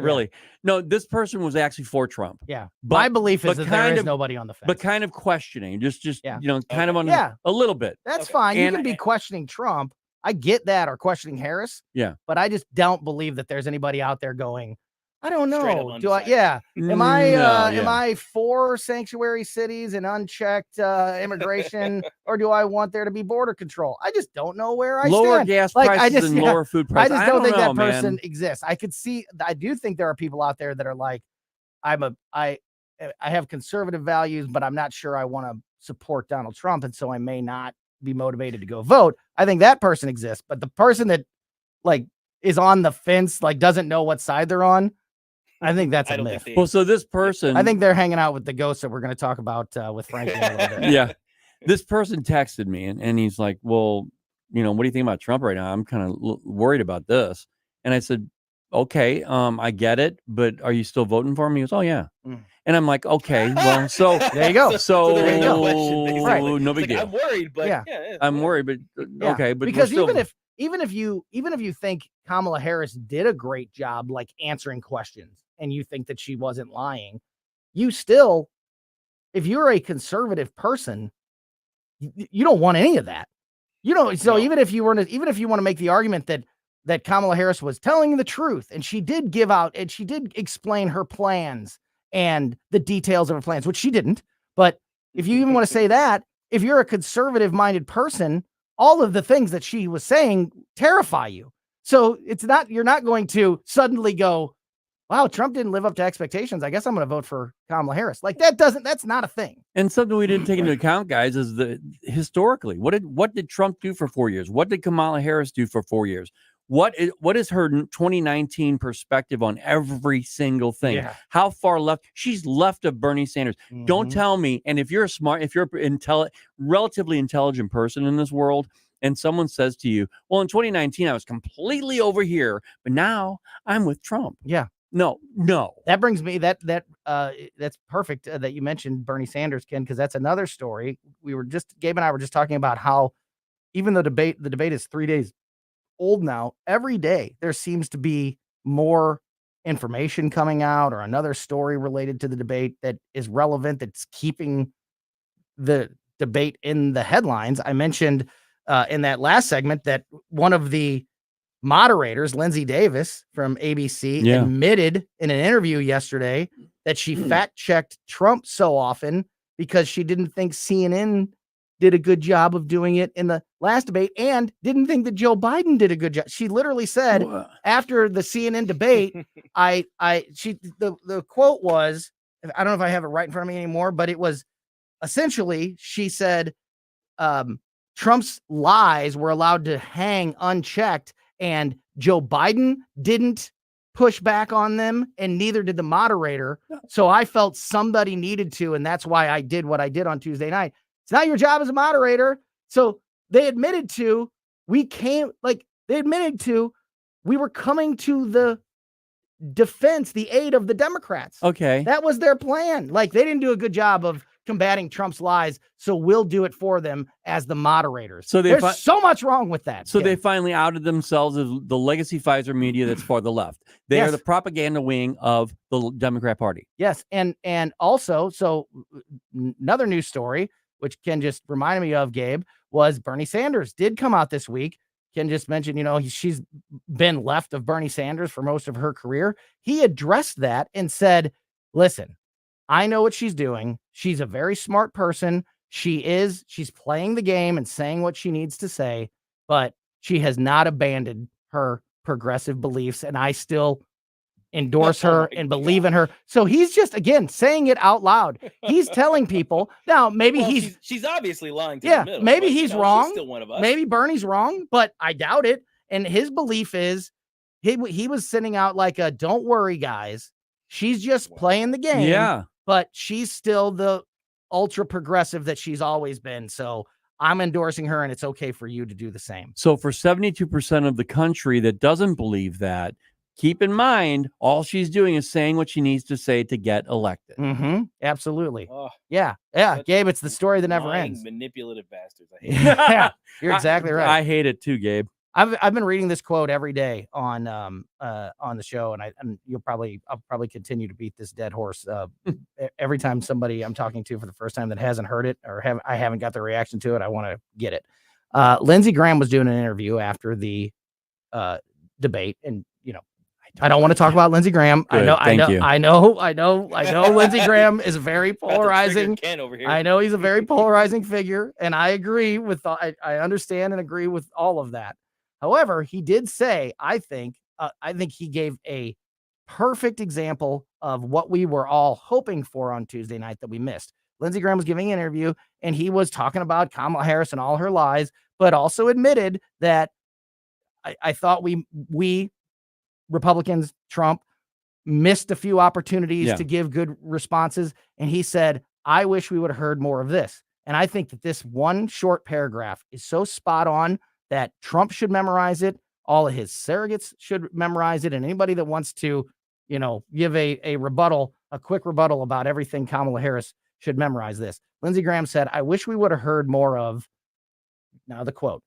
Really. No, this person was actually for Trump. Yeah, but, my belief is that there is of, nobody on the fence, but kind of questioning, just kind of on a little bit. That's fine. You can be questioning Trump. I get that, or questioning Harris. Yeah, but I just don't believe that there's anybody out there going, I don't know. Do I? undecided. Yeah. Am I for sanctuary cities and unchecked immigration, or do I want there to be border control? I just don't know where I lower stand. gas prices and lower food prices. I just don't think know, that person man. exists. I do think there are people out there that are like, I have conservative values, but I'm not sure I want to support Donald Trump, and so I may not be motivated to go vote. I think that person exists, but the person that like is on the fence, like doesn't know what side they're on, I think that's a myth. Well, so this person, I think they're hanging out with the ghosts that we're going to talk about with Frankie in a little bit. Yeah. This person texted me and he's like, well, what do you think about Trump right now? I'm kind of worried about this. And I said, okay, I get it, but are you still voting for him? He goes, oh yeah. Mm. And I'm like, okay, well, so there you go. So, there was no question, basically. Right. no It's big like, deal. I'm worried, but Yeah. I'm worried, but Yeah, okay, but because we're still, even if you think Kamala Harris did a great job, like answering questions, and you think that she wasn't lying, you still, if you're a conservative person, you don't want any of that. You know, so even if you want to make the argument that Kamala Harris was telling the truth, and she did give out and she did explain her plans and the details of her plans, which she didn't. But if you even want to say that, if you're a conservative minded person, all of the things that she was saying terrify you. So you're not going to suddenly go, wow, Trump didn't live up to expectations. I guess I'm going to vote for Kamala Harris. Like that's not a thing. and something we didn't take into account, guys, is historically, what did Trump do for 4 years? What did Kamala Harris do for 4 years? What is her 2019 perspective on every single thing? Yeah. How far left? She's left of Bernie Sanders. Don't tell me. And if you're relatively intelligent person in this world, and someone says to you, well, in 2019, I was completely over here, but now I'm with Trump. Yeah. No. That brings me that's perfect that you mentioned Bernie Sanders, Ken, because that's another story. Gabe and I were just talking about how even though the debate is 3 days old now, every day there seems to be more information coming out or another story related to the debate that is relevant, that's keeping the debate in the headlines. I mentioned in that last segment that one of the moderators, Lindsay Davis from ABC, admitted in an interview yesterday that she fact-checked Trump so often because she didn't think CNN did a good job of doing it in the last debate and didn't think that Joe Biden did a good job. She literally said after the CNN debate, the quote was, I don't know if I have it right in front of me anymore, but it was essentially, she said, Trump's lies were allowed to hang unchecked, and Joe Biden didn't push back on them, and neither did the moderator. So I felt somebody needed to, and that's why I did what I did on Tuesday night. It's not your job as a moderator. So they admitted to, we were coming to the defense, the aid of the Democrats. Okay. That was their plan. Like, they didn't do a good job of combating Trump's lies, so we'll do it for them as the moderators. So there's so much wrong with that. So they finally outed themselves as the legacy Pfizer media that's for the left. They are the propaganda wing of the Democrat Party. Yes, and also, so another news story, which Ken just reminded me of, Gabe, was Bernie Sanders did come out this week. Ken just mentioned, she's been left of Bernie Sanders for most of her career. He addressed that and said, listen, I know what she's doing. She's a very smart person. She's playing the game and saying what she needs to say, but she has not abandoned her progressive beliefs. And I still endorse her and believe in her. So he's just, again, saying it out loud. He's telling people now, maybe she's obviously lying to the middle. Maybe he's wrong. She's still one of us. Maybe Bernie's wrong, but I doubt it. And his belief is he was sending out like a, don't worry, guys. She's just playing the game. Yeah. But she's still the ultra progressive that she's always been. So I'm endorsing her, and it's okay for you to do the same. So for 72% of the country that doesn't believe that, keep in mind, all she's doing is saying what she needs to say to get elected. Mm-hmm. Absolutely. Oh, yeah. Gabe, it's the story that never ends. Manipulative bastards. I hate it. Yeah, you're exactly right. I hate it too, Gabe. I've been reading this quote every day on the show, and I'll probably continue to beat this dead horse every time somebody I'm talking to for the first time that hasn't heard it or I haven't got the reaction to it. I want to get it. Lindsey Graham was doing an interview after the debate, and I don't want to talk about Lindsey Graham. Good, I know Lindsey Graham is very polarizing. Ken over here. I know he's a very polarizing figure, and I agree with I understand and agree with all of that. However, he did say, I think he gave a perfect example of what we were all hoping for on Tuesday night that we missed. Lindsey Graham was giving an interview, and he was talking about Kamala Harris and all her lies, but also admitted that I thought we Republicans, Trump, missed a few opportunities to give good responses. And he said, I wish we would have heard more of this. And I think that this one short paragraph is so spot on that Trump should memorize it. All of his surrogates should memorize it. And anybody that wants to, give a rebuttal, a quick rebuttal about everything Kamala Harris should memorize this. Lindsey Graham said, I wish we would have heard more of, now the quote,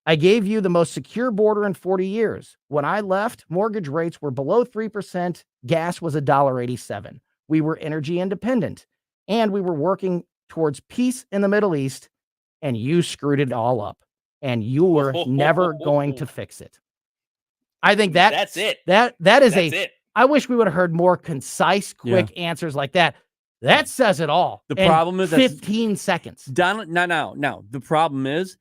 I gave you the most secure border in 40 years. When I left, mortgage rates were below 3%. Gas was $1.87. We were energy independent, and we were working towards peace in the Middle East, and you screwed it all up, and you were never going to fix it. I think that's it. That is That's it. I wish we would have heard more concise, quick answers like that. That says it all. The in problem is 15 seconds. Donald. No. The problem is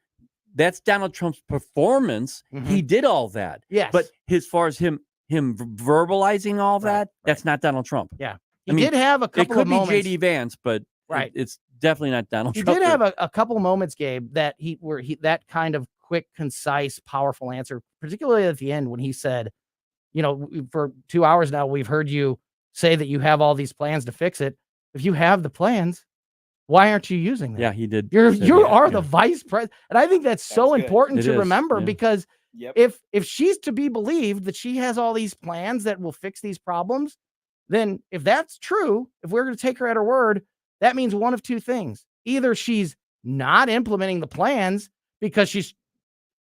that's Donald Trump's performance. He did all that. Yes. But as far as him verbalizing all that, that's not Donald Trump. Yeah. He did have a couple of moments. It could be JD Vance, but it's definitely not Donald Trump. He did have a couple of moments, Gabe, that that kind of quick, concise, powerful answer, particularly at the end when he said, for 2 hours now, we've heard you say that you have all these plans to fix it. If you have the plans, why aren't you using them? Yeah, he did. You are the vice president. And I think that's so important to remember because if she's to be believed that she has all these plans that will fix these problems, then if that's true, if we're going to take her at her word, that means one of two things. Either she's not implementing the plans because she's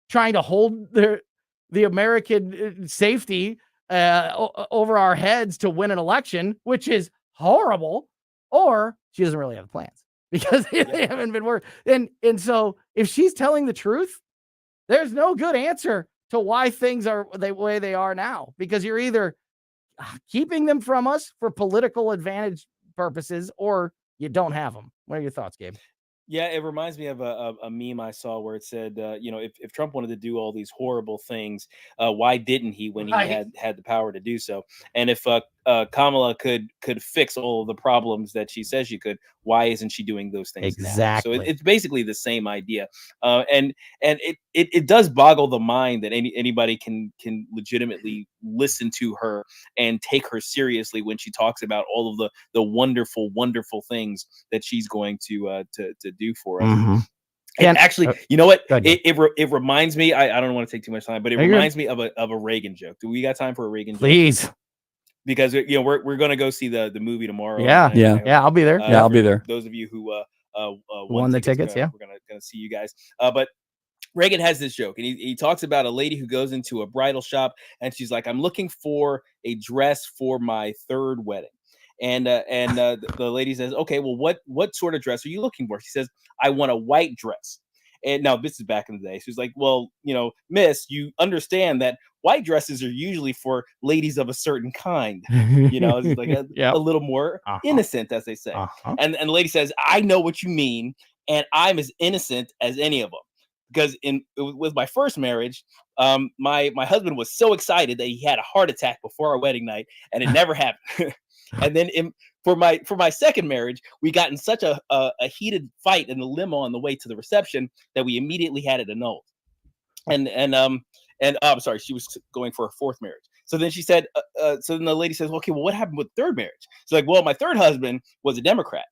trying to hold the American safety over our heads to win an election, which is horrible, or she doesn't really have plans because they haven't been worked. And so if she's telling the truth, there's no good answer to why things are the way they are now, because you're either keeping them from us for political advantage purposes or you don't have them. What are your thoughts, Gabe? Yeah, it reminds me of a meme I saw where it said, if Trump wanted to do all these horrible things, why didn't he when he had the power to do so? And if Kamala could fix all of the problems that she says she could, why isn't she doing those things exactly? now? So it's basically the same idea, and it does boggle the mind that anybody can legitimately listen to her and take her seriously when she talks about all of the wonderful things that she's going to do for us. And actually, you know what? It reminds me. I don't want to take too much time, but it reminds me of a Reagan joke. Do we got time for a Reagan joke? Please. Because we're gonna go see the movie tomorrow. Yeah, I'll be there. I'll be there. Those of you who won the tickets, we're gonna see you guys. But Reagan has this joke, and he talks about a lady who goes into a bridal shop, and she's like, "I'm looking for a dress for my third wedding." And the lady says, "Okay, well, what sort of dress are you looking for?" She says, "I want a white dress." And now this is back in the day. She's like, "Well, miss, you understand that white dresses are usually for ladies of a certain kind, it's like a little more innocent, as they say." And the lady says, "I know what you mean, and I'm as innocent as any of them. Because with my first marriage, my husband was so excited that he had a heart attack before our wedding night, and it never happened." And then for my second marriage, we got in such a heated fight in the limo on the way to the reception that we immediately had it annulled. And I'm sorry, she was going for her fourth marriage. So then she said, so then the lady says, "Okay, well, what happened with third marriage?" She's like, "Well, my third husband was a Democrat.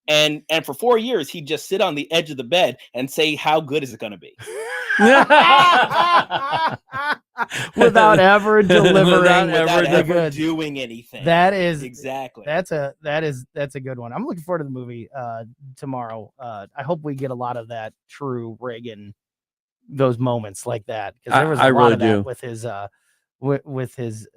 And for 4 years, he'd just sit on the edge of the bed and say, 'How good is it going to be?'" Without ever delivering, without ever doing anything. That is exactly. That's a good one. I'm looking forward to the movie tomorrow. I hope we get a lot of that true Reagan, those moments like that, because there was a lot of that with his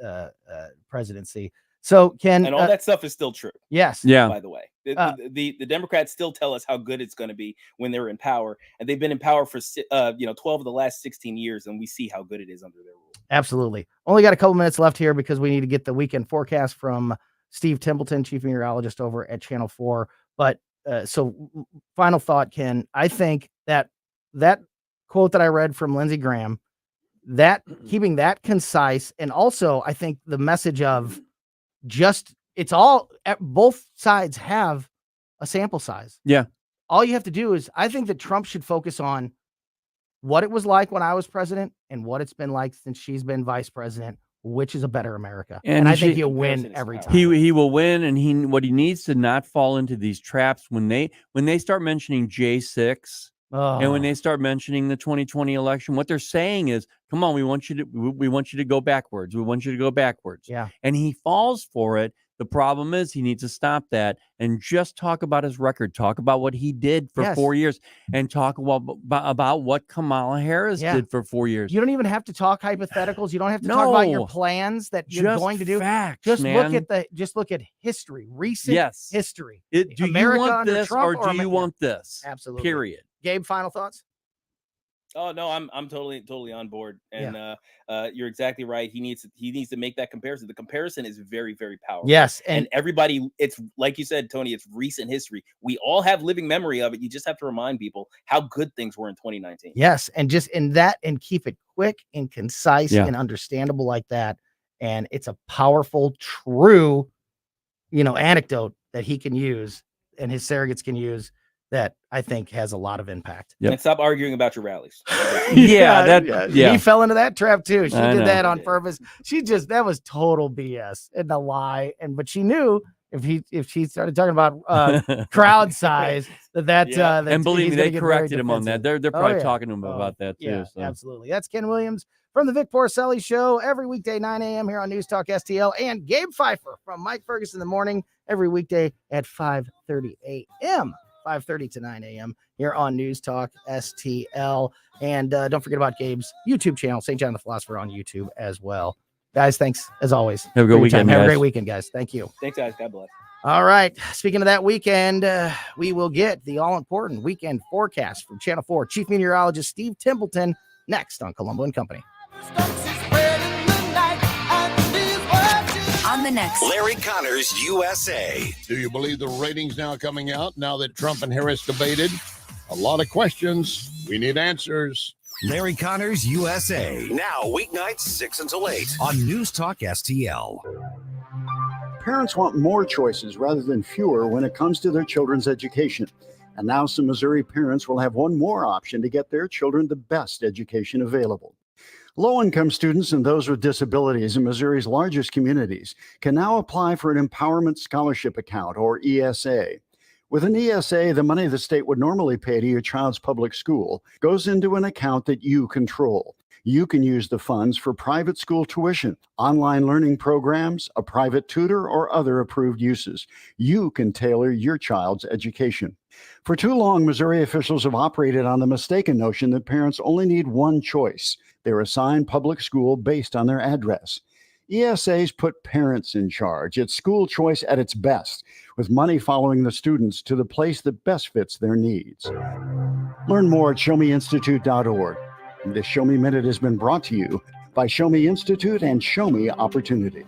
presidency. So and all that stuff is still true. Yes. Yeah. By the way, the Democrats still tell us how good it's going to be when they're in power, and they've been in power for 12 of the last 16 years, and we see how good it is under their rule. Absolutely. Only got a couple minutes left here because we need to get the weekend forecast from Steve Templeton, chief meteorologist over at Channel 4. But so final thought, Ken. I think that quote that I read from Lindsey Graham, that keeping that concise, and also I think the message of it's all, both sides have a sample size. Yeah. All you have to do is, I think that Trump should focus on what it was like when I was president and what it's been like since she's been vice president, which is a better America. And I think he'll win every time. He will win. And what he needs to not fall into these traps when they start mentioning J6, And when they start mentioning the 2020 election, what they're saying is, come on, we want you to go backwards. We want you to go backwards. Yeah. And he falls for it. The problem is he needs to stop that and just talk about his record, talk about what he did for 4 years, and talk about what Kamala Harris did for 4 years. You don't even have to talk hypotheticals. You don't have to talk about your plans that you're Just going to do. facts, just man. look at history, recent history. Do America you want under this Trump or do you want this? Absolutely. Period. Gabe, final thoughts? Oh no, I'm totally on board, and you're exactly right. He needs to make that comparison. The comparison is very, very powerful. Yes, and everybody, it's like you said, Tony. It's recent history. We all have living memory of it. You just have to remind people how good things were in 2019. Yes, and just in that, and keep it quick and concise and understandable like that. And it's a powerful, true, anecdote that he can use and his surrogates can use that I think has a lot of impact. And stop arguing about your rallies. He fell into that trap too. She did that on purpose. That was total BS and a lie. But she knew if she started talking about crowd size, and believe me, they corrected him on that. They're probably talking to him about that too. Yeah, so. absolutely. That's Ken Williams from the Vic Porcelli Show every weekday 9 a.m. here on News Talk STL, and Gabe Pfeiffer from Mike Ferguson in the morning every weekday at 5:30 a.m. 5:30 to 9 a.m. here on News Talk STL. And don't forget about Gabe's YouTube channel, St. John the Philosopher, on YouTube as well. Guys, thanks as always. Have a good weekend. Have a great weekend, guys. Thank you. Thanks, guys. God bless. All right. Speaking of that weekend, we will get the all-important weekend forecast from Channel 4 Chief Meteorologist Steve Templeton next on Colombo Company. On the next Larry Connors USA. Do you believe the ratings now coming out now that Trump and Harris debated? A lot of questions. We need answers. Larry Connors USA. Now weeknights 6 until 8 on News Talk STL. Parents want more choices rather than fewer when it comes to their children's education. And now some Missouri parents will have one more option to get their children the best education available. Low-income students and those with disabilities in Missouri's largest communities can now apply for an Empowerment Scholarship Account, or ESA. With an ESA, the money the state would normally pay to your child's public school goes into an account that you control. You can use the funds for private school tuition, online learning programs, a private tutor, or other approved uses. You can tailor your child's education. For too long, Missouri officials have operated on the mistaken notion that parents only need one choice. They're assigned public school based on their address. ESAs put parents in charge. It's school choice at its best, with money following the students to the place that best fits their needs. Learn more at showmeinstitute.org. This Show Me Minute has been brought to you by Show Me Institute and Show Me Opportunity.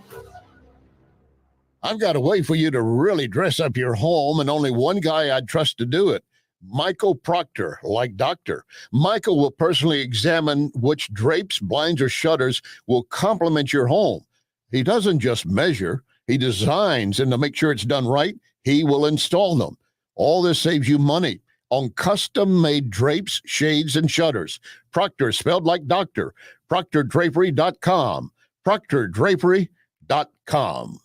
I've got a way for you to really dress up your home, and only one guy I'd trust to do it. Michael Proctor, like doctor. Michael will personally examine which drapes, blinds, or shutters will complement your home. He doesn't just measure, he designs, and to make sure it's done right, he will install them. All this saves you money on custom-made drapes, shades, and shutters. Proctor, spelled like doctor. ProctorDrapery.com. ProctorDrapery.com.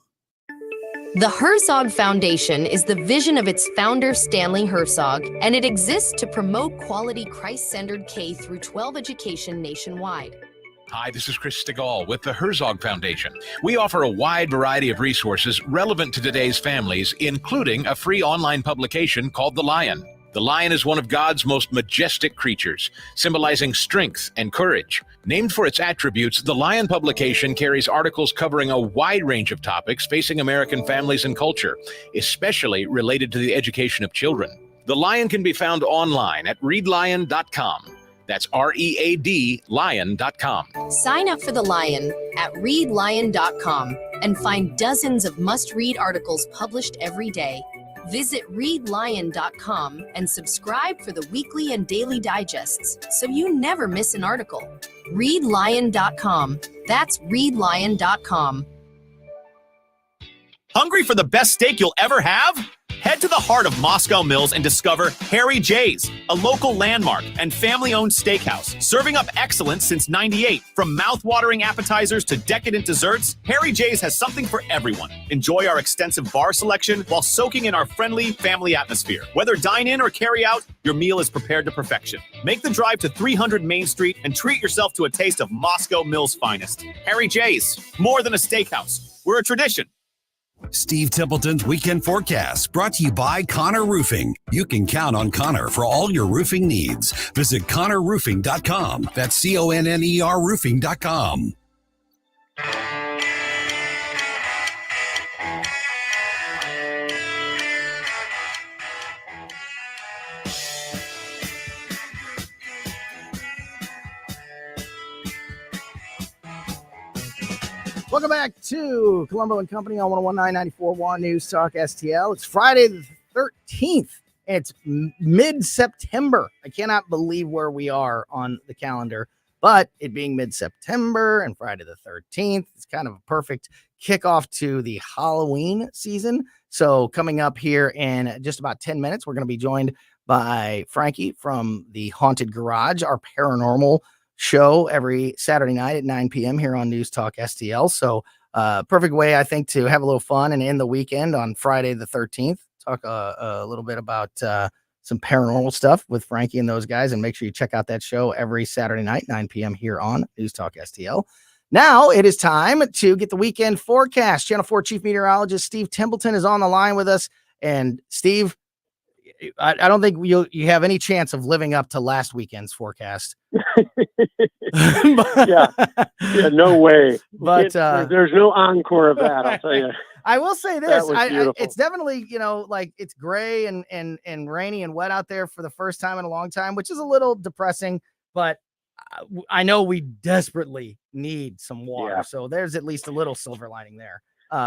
The Herzog Foundation is the vision of its founder, Stanley Herzog, and it exists to promote quality Christ-centered K-12 education nationwide. Hi, this is Chris Stegall with the Herzog Foundation. We offer a wide variety of resources relevant to today's families, including a free online publication called The Lion. The lion is one of God's most majestic creatures, symbolizing strength and courage. Named for its attributes, the Lion publication carries articles covering a wide range of topics facing American families and culture, especially related to the education of children. The Lion can be found online at readlion.com. That's READ lion.com. Sign up for The Lion at readlion.com and find dozens of must-read articles published every day. Visit readlion.com and subscribe for the weekly and daily digests so you never miss an article. Readlion.com. That's readlion.com. Hungry for the best steak you'll ever have? Head to the heart of Moscow Mills and discover Harry J's, a local landmark and family-owned steakhouse, serving up excellence since '98. From mouth-watering appetizers to decadent desserts, Harry J's has something for everyone. Enjoy our extensive bar selection while soaking in our friendly family atmosphere. Whether dine-in or carry-out, your meal is prepared to perfection. Make the drive to 300 Main Street and treat yourself to a taste of Moscow Mills' finest. Harry J's, more than a steakhouse. We're a tradition. Steve Templeton's Weekend Forecast, brought to you by Connor Roofing. You can count on Connor for all your roofing needs. Visit ConnorRoofing.com. That's CONNER Roofing.com. Welcome back to Colombo Company on 101.9 News Talk STL. It's Friday the 13th. It's mid-September. I cannot believe where we are on the calendar, but it being mid-September and Friday the 13th, it's kind of a perfect kickoff to the Halloween season. So coming up here in just about 10 minutes, we're going to be joined by Frankie from the Haunted Garage, our paranormal show every Saturday night at 9 p.m. here on News Talk STL. So perfect way, I think, to have a little fun and end the weekend on Friday the 13th. Talk a little bit about some paranormal stuff with Frankie and those guys. And make sure you check out that show every Saturday night, 9 p.m. here on News Talk STL. Now it is time to get the weekend forecast. Channel 4 Chief Meteorologist Steve Templeton is on the line with us. And Steve, I don't think you have any chance of living up to last weekend's forecast. yeah, no way. But there's no encore of that, I'll tell you. I will say this: it's definitely, like it's gray and rainy and wet out there for the first time in a long time, which is a little depressing. But I know we desperately need some water, so there's at least a little silver lining there.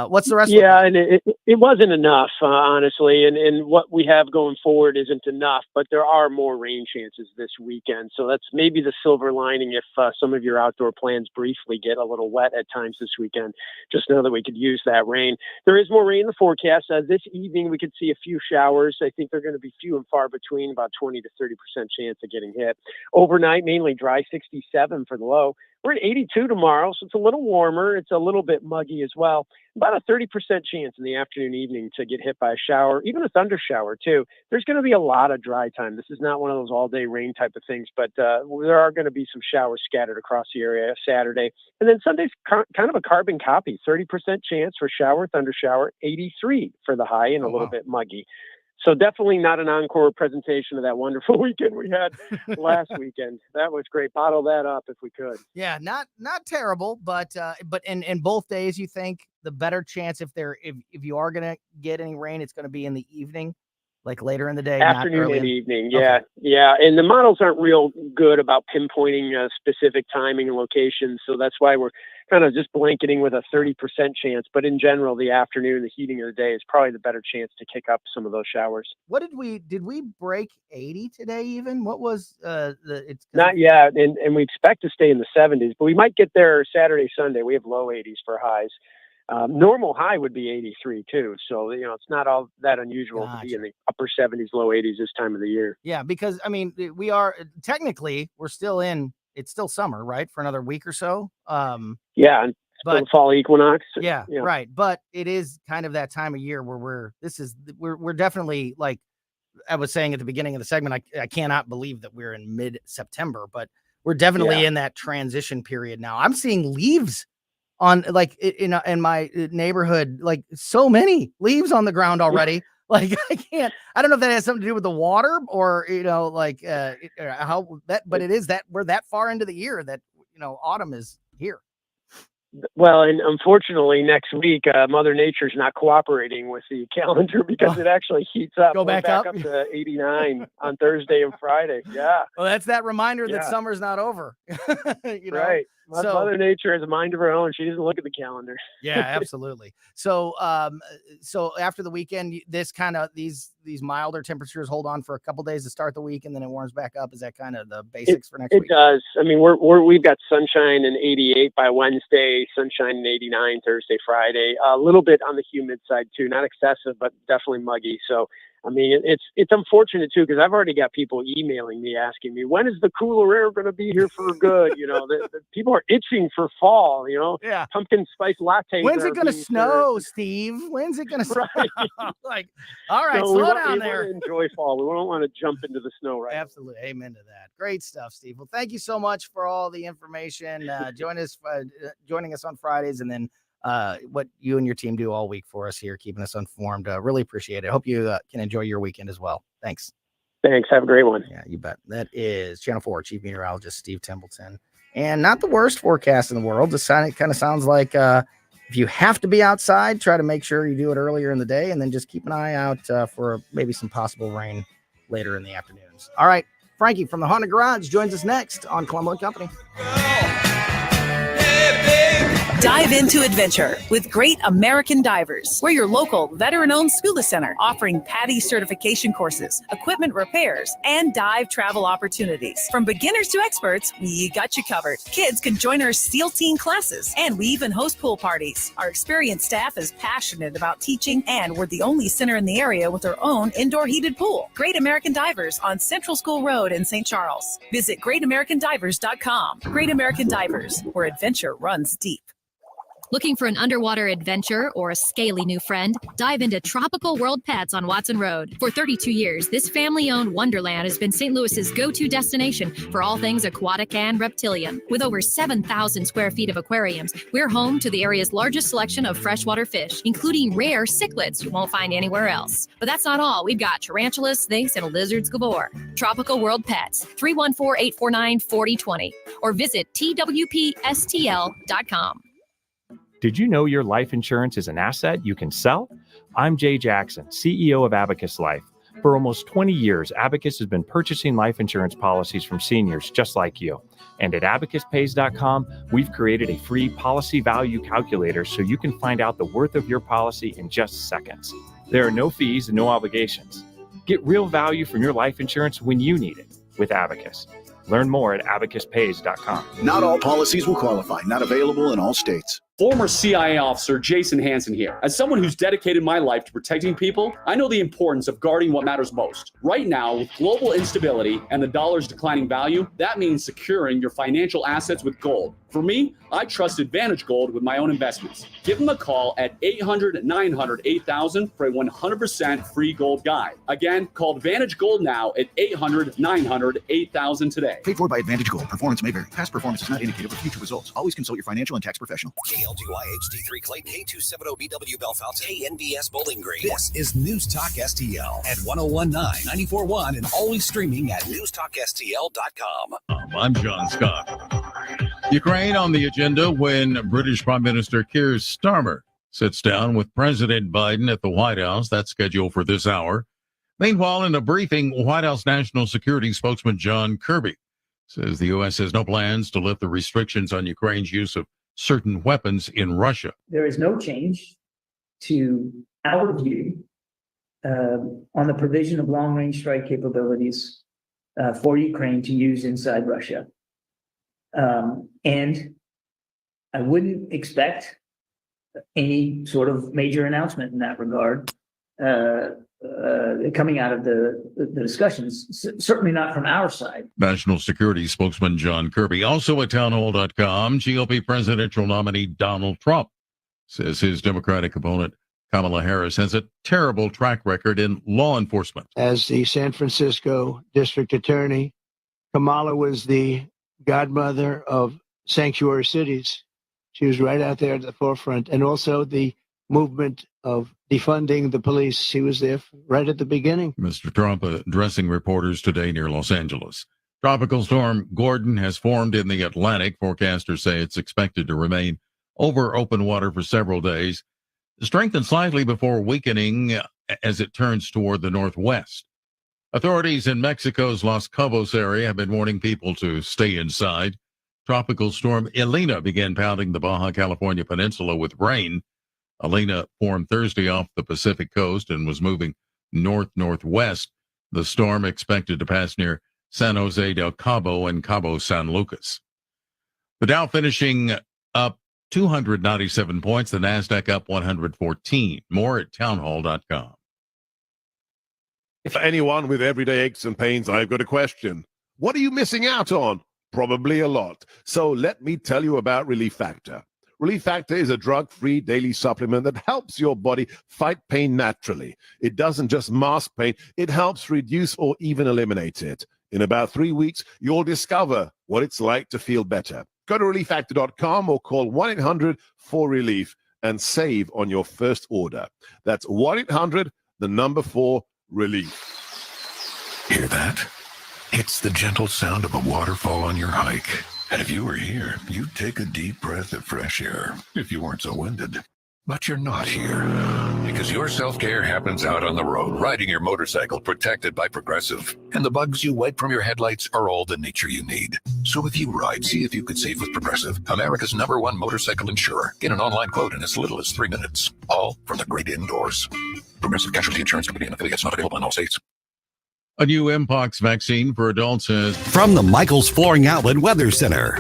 What's the rest? And it wasn't enough, honestly. And what we have going forward isn't enough, but there are more rain chances this weekend. So that's maybe the silver lining if some of your outdoor plans briefly get a little wet at times this weekend. Just know that we could use that rain. There is more rain in the forecast. This evening, we could see a few showers. I think they're going to be few and far between, about 20 to 30% chance of getting hit. Overnight, mainly dry, 67 for the low. We're at 82 tomorrow, so it's a little warmer. It's a little bit muggy as well. About a 30% chance in the afternoon, evening to get hit by a shower, even a thunder shower too. There's going to be a lot of dry time. This is not one of those all-day rain type of things, but there are going to be some showers scattered across the area Saturday. And then Sunday's kind of a carbon copy, 30% chance for shower, thunder shower, 83 for the high, and a little bit muggy. So definitely not an encore presentation of that wonderful weekend we had last weekend. That was great. Bottle that up if we could. Yeah, not terrible, but in both days, you think the better chance if you are gonna get any rain, it's gonna be in the evening, like later in the day, afternoon and evening. Yeah, okay. Yeah. And the models aren't real good about pinpointing a specific timing and location, so that's why we're kind of just blanketing with a 30% chance. But in general, the afternoon, the heating of the day is probably the better chance to kick up some of those showers. What did we break 80 today even? What was it's not yet. And we expect to stay in the 70s, but we might get there Saturday, Sunday. We have low 80s for highs. Normal high would be 83 too. So, it's not all that unusual to be in the upper 70s, low 80s this time of the year. Yeah. Because we are technically, it's still summer, right? For another week or so. Yeah. But the fall equinox. Yeah, right. But it is kind of that time of year where we're definitely, like I was saying at the beginning of the segment, I cannot believe that we're in mid-September, but we're definitely in that transition period now. I'm seeing leaves on in my neighborhood, like so many leaves on the ground already. Like I don't know if that has something to do with the water or, how that, but it is that we're that far into the year that, autumn is here. Well, and unfortunately next week, Mother Nature's not cooperating with the calendar because it actually heats up. Go back up to 89 on Thursday and Friday. Yeah. Well, that's that reminder that summer's not over. Right. Mother Nature has a mind of her own. She doesn't look at the calendar. Yeah, absolutely. So, so after the weekend, these milder temperatures hold on for a couple days to start the week, and then it warms back up. Is that kind of the basics for next week? It does. I mean, we've got sunshine and 88 by Wednesday, sunshine and 89 Thursday, Friday. A little bit on the humid side too, not excessive, but definitely muggy. So, I mean, it's unfortunate too, because I've already got people emailing me asking me, when is the cooler air going to be here for good? You know, the people are itching for fall. You know, yeah, pumpkin spice lattes. When's it going to snow, Steve? When's it going to snow? Like, all right, slow down there. We want to enjoy fall. We don't want to jump into the snow right Absolutely. Away. Amen to that. Great stuff, Steve. Well, thank you so much for all the information. Joining us on Fridays, and then what you and your team do all week for us here, keeping us informed. Really appreciate it. Hope you can enjoy your weekend as well. Thanks. Thanks. Have a great one. Yeah, you bet. That is Channel 4 Chief Meteorologist Steve Templeton. And not the worst forecast in the world. It kind of sounds like if you have to be outside, try to make sure you do it earlier in the day, and then just keep an eye out for maybe some possible rain later in the afternoons. All right. Frankie from the Haunted Garage joins us next on Colombo Company. Dive into adventure with Great American Divers. We're your local veteran-owned scuba center offering PADI certification courses, equipment repairs, and dive travel opportunities. From beginners to experts, we got you covered. Kids can join our SEAL Team classes, and we even host pool parties. Our experienced staff is passionate about teaching, and we're the only center in the area with our own indoor heated pool. Great American Divers on Central School Road in St. Charles. Visit greatamericandivers.com. Great American Divers, where adventure runs deep. Looking for an underwater adventure or a scaly new friend? Dive into Tropical World Pets on Watson Road. For 32 years, this family-owned wonderland has been St. Louis's go-to destination for all things aquatic and reptilian. With over 7,000 square feet of aquariums, we're home to the area's largest selection of freshwater fish, including rare cichlids you won't find anywhere else. But that's not all. We've got tarantulas, snakes, and lizards galore. Tropical World Pets, 314-849-4020, or visit twpstl.com. Did you know your life insurance is an asset you can sell? I'm Jay Jackson, CEO of Abacus Life. For almost 20 years, Abacus has been purchasing life insurance policies from seniors just like you. And at abacuspays.com, we've created a free policy value calculator so you can find out the worth of your policy in just seconds. There are no fees and no obligations. Get real value from your life insurance when you need it with Abacus. Learn more at abacuspays.com. Not all policies will qualify. Not available in all states. Former CIA officer Jason Hansen here. As someone who's dedicated my life to protecting people, I know the importance of guarding what matters most. Right now, with global instability and the dollar's declining value, that means securing your financial assets with gold. For me, I trust Advantage Gold with my own investments. Give them a call at 800-900-8000 for a 100% free gold guide. Again, call Advantage Gold now at 800-900-8000 today. Paid for by Advantage Gold. Performance may vary. Past performance is not indicative of future results. Always consult your financial and tax professional. KLGY HD3 Clayton, K270BW Belfast, KNBS Bowling Green. This is News Talk STL at 1019, 94.1, and always streaming at newstalkstl.com. I'm John Scott. Ukraine on the agenda when British Prime Minister Keir Starmer sits down with President Biden at the White House. That's scheduled for this hour. Meanwhile, in a briefing, White House National Security spokesman John Kirby says the U.S. has no plans to lift the restrictions on Ukraine's use of certain weapons in Russia. There is no change to our view on the provision of long-range strike capabilities for Ukraine to use inside Russia. And I wouldn't expect any sort of major announcement in that regard coming out of the discussions, certainly not from our side. National Security spokesman John Kirby. Also at townhall.com, GOP presidential nominee Donald Trump says his Democratic opponent Kamala Harris has a terrible track record in law enforcement. As the San Francisco district attorney, Kamala was the godmother of sanctuary cities. She was right out there at the forefront, and also the movement of defunding the police. She was there right at the beginning. Mr. Trump addressing reporters today near Los Angeles. Tropical storm Gordon has formed in the Atlantic. Forecasters say it's expected to remain over open water for several days, strengthen slightly before weakening as it turns toward the northwest. Authorities in Mexico's Los Cabos area have been warning people to stay inside. Tropical storm Elena began pounding the Baja California peninsula with rain. Elena formed Thursday off the Pacific coast and was moving north-northwest. The storm expected to pass near San Jose del Cabo and Cabo San Lucas. The Dow finishing up 297 points, the NASDAQ up 114. More at townhall.com. For anyone with everyday aches and pains, I've got a question. What are you missing out on? Probably a lot. So let me tell you about Relief Factor. Relief Factor is a drug-free daily supplement that helps your body fight pain naturally. It doesn't just mask pain, it helps reduce or even eliminate it. In about 3 weeks, you'll discover what it's like to feel better. Go to relieffactor.com or call 1-800-4RELIEF and save on your first order. That's 1-800-4RELIEF. Hear that? It's the gentle sound of a waterfall on your hike. And if you were here, you'd take a deep breath of fresh air if you weren't so winded. But you're not here, because your self-care happens out on the road, riding your motorcycle protected by Progressive. And the bugs you wipe from your headlights are all the nature you need. So if you ride, see if you could save with Progressive, America's #1 motorcycle insurer. Get an online quote in as little as 3 minutes. All from the great indoors. Progressive Casualty Insurance Company and affiliates, not available in all states. A new Mpox vaccine for adults is from the Michaels Flooring Outlet Weather Center.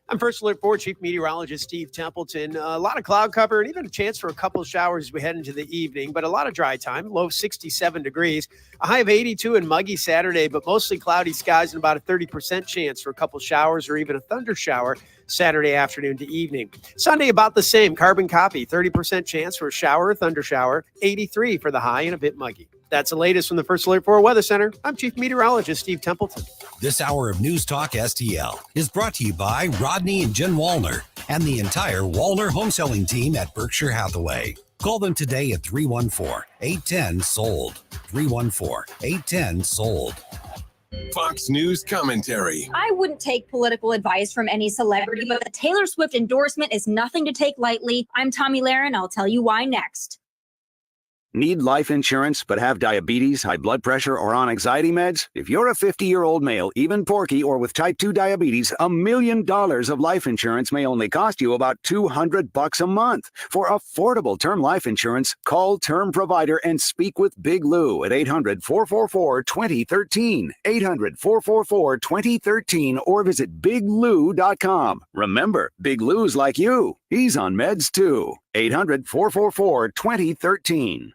I'm First Alert 4 Chief Meteorologist Steve Templeton. A lot of cloud cover and even a chance for a couple of showers as we head into the evening, but a lot of dry time, low 67 degrees, a high of 82 and muggy Saturday, but mostly cloudy skies and about a 30% chance for a couple showers or even a thunder shower Saturday afternoon to evening. Sunday, about the same, carbon copy, 30% chance for a shower or thunder shower, 83 for the high and a bit muggy. That's the latest from the First Alert 4 Weather Center. I'm Chief Meteorologist Steve Templeton. This hour of News Talk STL is brought to you by Rodney and Jen Wallner and the entire Wallner home selling team at Berkshire Hathaway. Call them today at 314-810-SOLD. 314-810-SOLD. Fox News commentary. I wouldn't take political advice from any celebrity, but the Taylor Swift endorsement is nothing to take lightly. I'm Tommy Lahren. I'll tell you why next. Need life insurance but have diabetes, high blood pressure, or on anxiety meds? If you're a 50-year-old male, even porky, or with type 2 diabetes, $1 million of life insurance may only cost you about $200 a month. For affordable term life insurance, call Term Provider and speak with Big Lou at 800-444-2013, 800-444-2013, or visit biglou.com. Remember, Big Lou's like you. He's on meds too. 800-444-2013.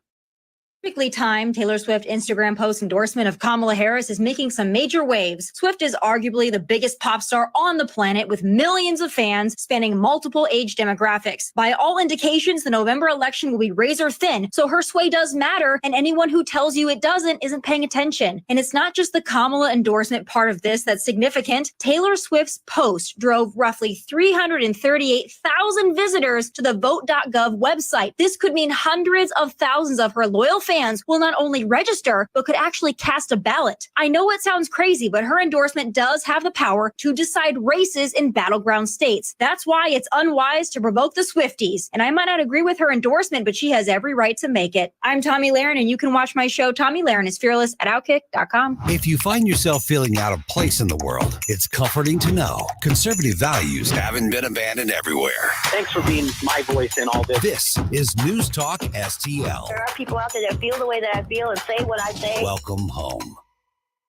Perfectly timed Taylor Swift Instagram post endorsement of Kamala Harris is making some major waves. Swift is arguably the biggest pop star on the planet with millions of fans spanning multiple age demographics. By all indications, the November election will be razor thin, so her sway does matter, and anyone who tells you it doesn't isn't paying attention. And it's not just the Kamala endorsement part of this that's significant. Taylor Swift's post drove roughly 338,000 visitors to the vote.gov website. This could mean hundreds of thousands of her loyal fans will not only register, but could actually cast a ballot. I know it sounds crazy, but her endorsement does have the power to decide races in battleground states. That's why it's unwise to provoke the Swifties. And I might not agree with her endorsement, but she has every right to make it. I'm Tommy Lahren, and you can watch my show, Tommy Lahren is Fearless, at Outkick.com. If you find yourself feeling out of place in the world, it's comforting to know conservative values haven't been abandoned everywhere. Thanks for being my voice in all this. This is News Talk STL. There are people out there that feel the way that I feel and say what I say. Welcome home.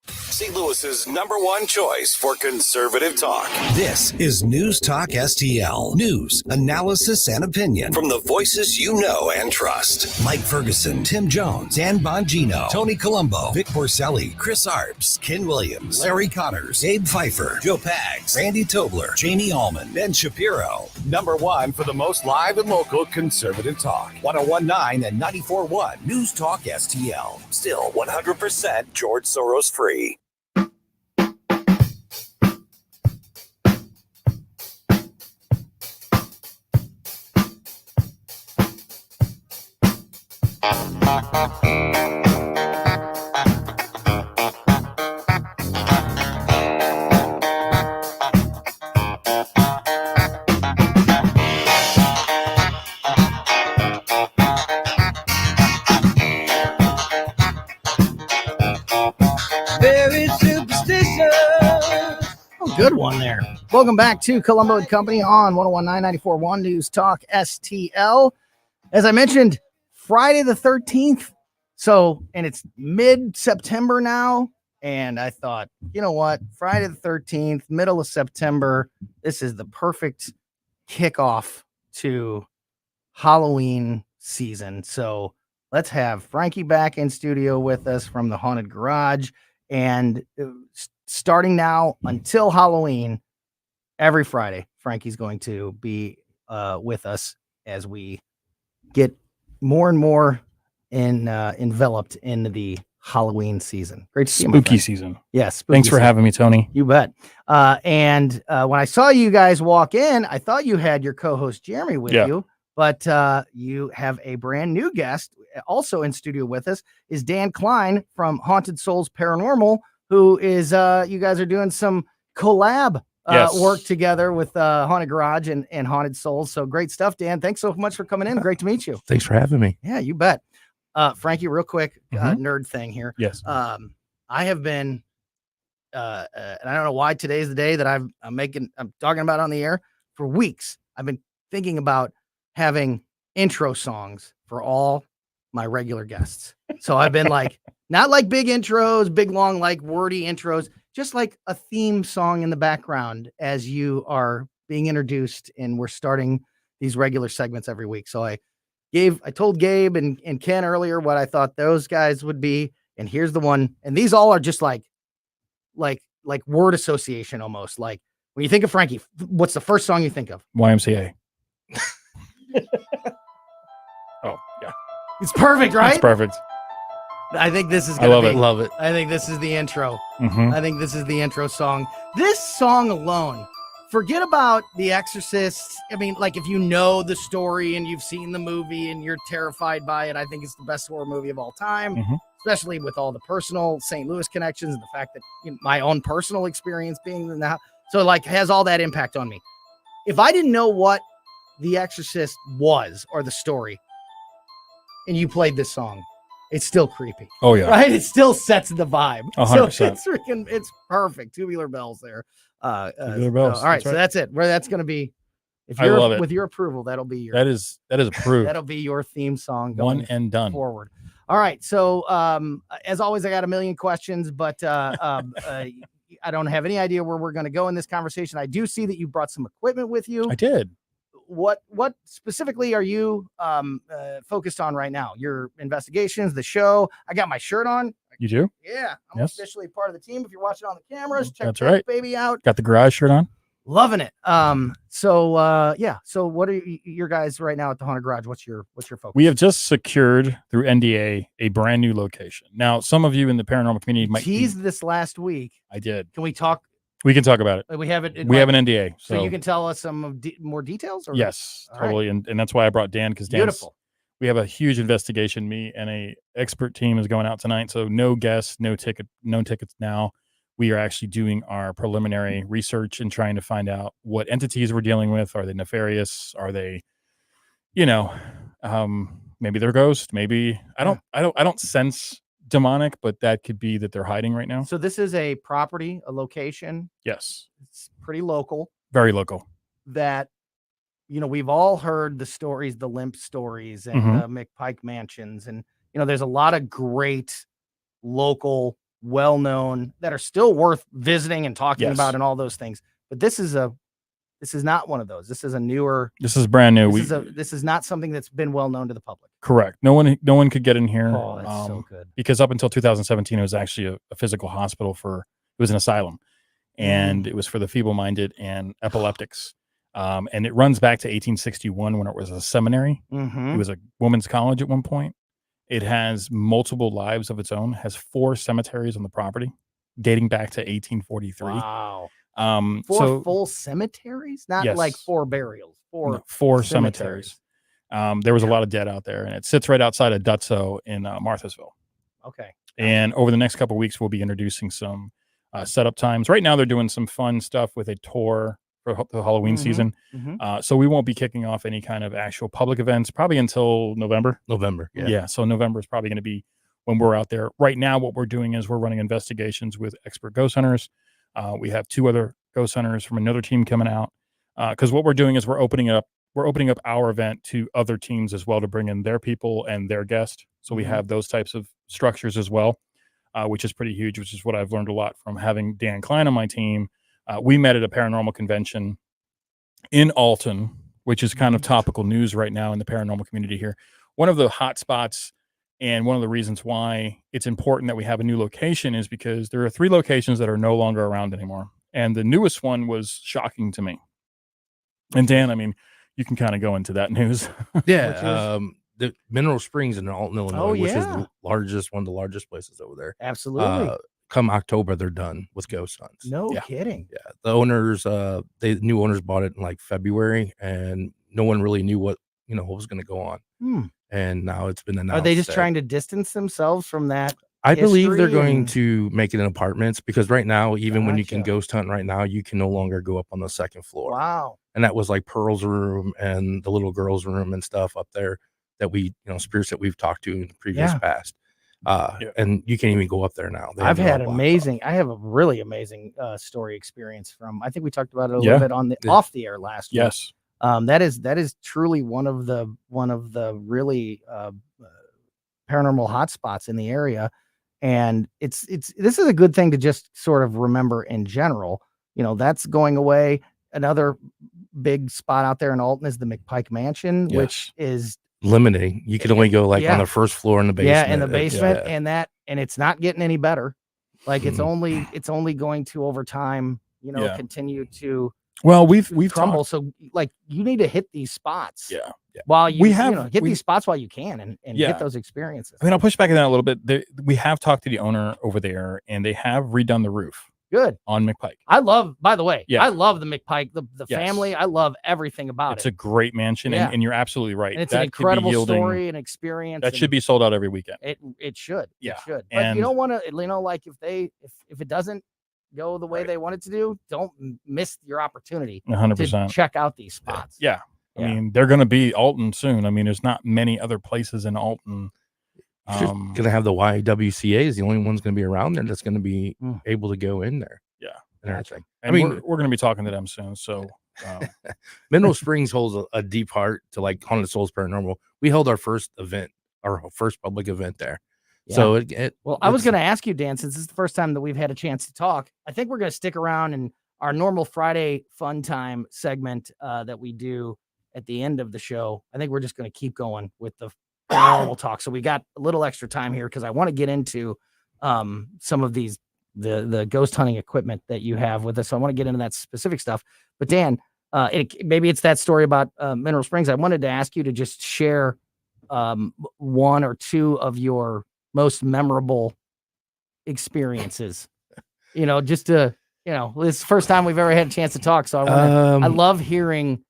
St. Louis's #1 choice for conservative talk. This is News Talk STL. News, analysis, and opinion from the voices you know and trust. Mike Ferguson, Tim Jones, Dan Bongino, Tony Colombo, Vic Borselli, Chris Arps, Ken Williams, Larry Connors, Abe Pfeiffer, Joe Pags, Randy Tobler, Jamie Allman, Ben Shapiro. #1 for the most live and local conservative talk. 101.9 and 94.1 News Talk STL. Still 100% George Soros free. Very superstitious. good one there. Welcome back to Colombo Company on 101.994.1 News Talk STL. As I mentioned, Friday the 13th. So, and it's mid-September now. And I thought, you know what? Friday the 13th, middle of September. This is the perfect kickoff to Halloween season. So let's have Frankie back in studio with us from the Haunted Garage. And starting now until Halloween, every Friday, Frankie's going to be with us as we get more and more enveloped into the Halloween season. Great to see you, my Spooky friend. season. Yes. Thanks for having me, Tony. You bet. And when I saw you guys walk in, I thought you had your co-host Jeremy with you, but you have a brand new guest also in studio with us is Dan Klein from Haunted Souls Paranormal, who is you guys are doing some collab work together with Haunted Garage and Haunted Souls. So great stuff, Dan. Thanks so much for coming in. Great to meet you. Thanks for having me. Yeah, you bet. Frankie, real quick, nerd thing here. Yes. I have been, and I don't know why today's the day that I'm talking about on the air. For weeks, I've been thinking about having intro songs for all my regular guests. So I've been like, not like big intros, big, long, like wordy intros, just like a theme song in the background as you are being introduced and we're starting these regular segments every week. So I told Gabe and Ken earlier what I thought those guys would be. And here's the one. And these all are just like word association almost. Like when you think of Frankie, what's the first song you think of? YMCA. Oh, yeah. It's perfect, right? It's perfect. I think this is I love it. Love it. I think this is the intro. Mhm. I think this is the intro song. This song alone, forget about The Exorcist. I mean, like if you know the story and you've seen the movie and you're terrified by it, I think it's the best horror movie of all time, especially with all the personal St. Louis connections and the fact that my own personal experience being in the house. So like has all that impact on me. If I didn't know what The Exorcist was or the story and you played this song, it's still creepy. Oh, yeah. Right? It still sets the vibe. 100%. So it's perfect. Tubular bells there. Tubular bells. All right. That's So right. that's it. Where that's going to be. If I you're love it. with your approval, that'll be your. That is approved. That'll be your theme song. One Going and done. forward. All right. So as always, I got a million questions, but I don't have any idea where we're going to go in this conversation. I do see that you brought some equipment with you. I did. What specifically are you focused on right now? Your investigations, the show. I got my shirt on. You do? Yeah, I'm Yes. officially part of the team. If you're watching on the cameras, check That's that right. baby out. Got the garage shirt on. Loving it. So what are your guys right now at the Haunted Garage? What's your focus? We have just secured through NDA a brand new location. Now, some of you in the paranormal community might teased this last week. I did. Can we talk? We can talk about it. We have it. We have an NDA. So you can tell us some more details? Or? Yes, All right. totally. And that's why I brought Dan, because Dan's Beautiful. We have a huge investigation. Me and a expert team is going out tonight. So no guests, no tickets now. We are actually doing our preliminary research and trying to find out what entities we're dealing with. Are they nefarious? Are they, maybe they're ghosts. Maybe I don't sense demonic, but that could be that they're hiding right now. So this is a property, a location. Yes. It's pretty local. Very local. That, we've all heard the stories, the Limp stories and the McPike mansions. And, there's a lot of great local, well-known that are still worth visiting and talking about and all those things. But this is not one of those. This is a newer. This is brand new. This is not something that's been well known to the public. Correct. No one could get in here. Oh, that's so good. Because up until 2017, it was actually a physical hospital it was an asylum, and it was for the feeble-minded and epileptics. And it runs back to 1861 when it was a seminary. It was a women's college at one point. It has multiple lives of its own, has 4 cemeteries on the property dating back to 1843. Wow. 4 full cemeteries? Not like 4 burials. 4 cemeteries. There was a lot of dead out there, and it sits right outside of Dutso in Marthasville. Okay. And over the next couple of weeks, we'll be introducing some setup times. Right now, they're doing some fun stuff with a tour for the Halloween season. So we won't be kicking off any kind of actual public events probably until November. Yeah. So November is probably going to be when we're out there. Right now, what we're doing is we're running investigations with expert ghost hunters. We have 2 other ghost hunters from another team coming out. Because what we're doing is we're opening up our event to other teams as well to bring in their people and their guests. So we have those types of structures as well, which is pretty huge, which is what I've learned a lot from having Dan Klein on my team. We met at a paranormal convention in Alton, which is kind of topical news right now in the paranormal community here. One of the hot spots and one of the reasons why it's important that we have a new location is because there are 3 locations that are no longer around anymore. And the newest one was shocking to me. And Dan, I mean, you can kind of go into that news. Yeah. The Mineral Springs in Alton, Illinois, which is yeah. one of the largest places over there. Absolutely. Come October, they're done with ghost hunts. No kidding. Yeah. The owners, new owners bought it in like February, and no one really knew what was going to go on. And now it's been announced. Are they just trying to distance themselves from that? I believe they're history going and- to make it in apartments, because right now, even when you can ghost hunt right now, you can no longer go up on the 2nd floor. Wow. And that was like Pearl's room and the little girl's room and stuff up there that we, spirits that we've talked to in the previous past. And you can't even go up there now. I have a really amazing story experience from, I think we talked about it a little bit on the off the air last week. Yes. That is truly one of the really paranormal hotspots in the area. And this is a good thing to just sort of remember in general. That's going away. Another big spot out there in Alton is the McPike Mansion, which is limiting. You can only go on the 1st floor in the basement. Yeah, in the basement, and it's not getting any better. Like it's only going to over time, continue to we've crumble. talked. So like you need to hit these spots. Yeah. While you hit we- these spots while you can and get those experiences. I mean, I'll push back on that a little bit. We have talked to the owner over there, and they have redone the roof. Good. On McPike. I love, by the way, Yeah. I love the McPike, the Yes. family. I love everything about It's it. a great mansion, Yeah. and you're absolutely right. And it's That an could be incredible yielding- story and experience. That should be sold out every weekend. It should. Yeah. It should. But And- you don't want to, like if it doesn't go the way they want it to do, don't miss your opportunity 100%. to check out these spots. Yeah. I mean, they're going to be Alton soon. I mean, there's not many other places in Alton. Going to have the YWCA is the only one's going to be around there that's going to be able to go in there. Yeah. And everything. And we're going to be talking to them soon. So, Mineral Springs holds a deep heart to like Haunted Souls Paranormal. We held our first event, our first public event there. Yeah. So I was going to ask you, Dan, since this is the first time that we've had a chance to talk, I think we're going to stick around in our normal Friday fun time segment that we do at the end of the show. I think we're just going to keep going with the paranormal talk. So we got a little extra time here because I want to get into some of these, the ghost hunting equipment that you have with us. So I want to get into that specific stuff. But Dan, maybe it's that story about Mineral Springs. I wanted to ask you to just share one or two of your most memorable experiences, just to, this is the first time we've ever had a chance to talk. So I love hearing,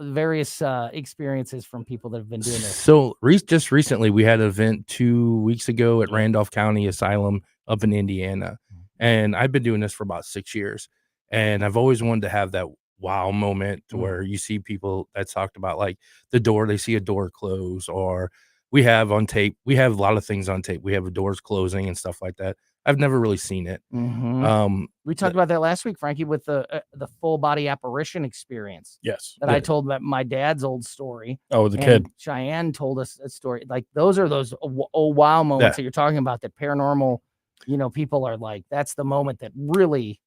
various experiences from people that have been doing this. So just recently we had an event 2 weeks ago at Randolph County Asylum up in Indiana. And I've been doing this for about 6 years. And I've always wanted to have that wow moment to where you see people that's talked about like they see a door close, or we have on tape. We have a lot of things on tape. We have doors closing and stuff like that. I've never really seen it. We talked about that last week, Frankie, with the full body apparition experience. Yes. That I told my dad's old story. Oh, the and kid. Cheyenne told us a story. Like those are those oh wow moments that you're talking about, that paranormal, people are like, that's the moment that really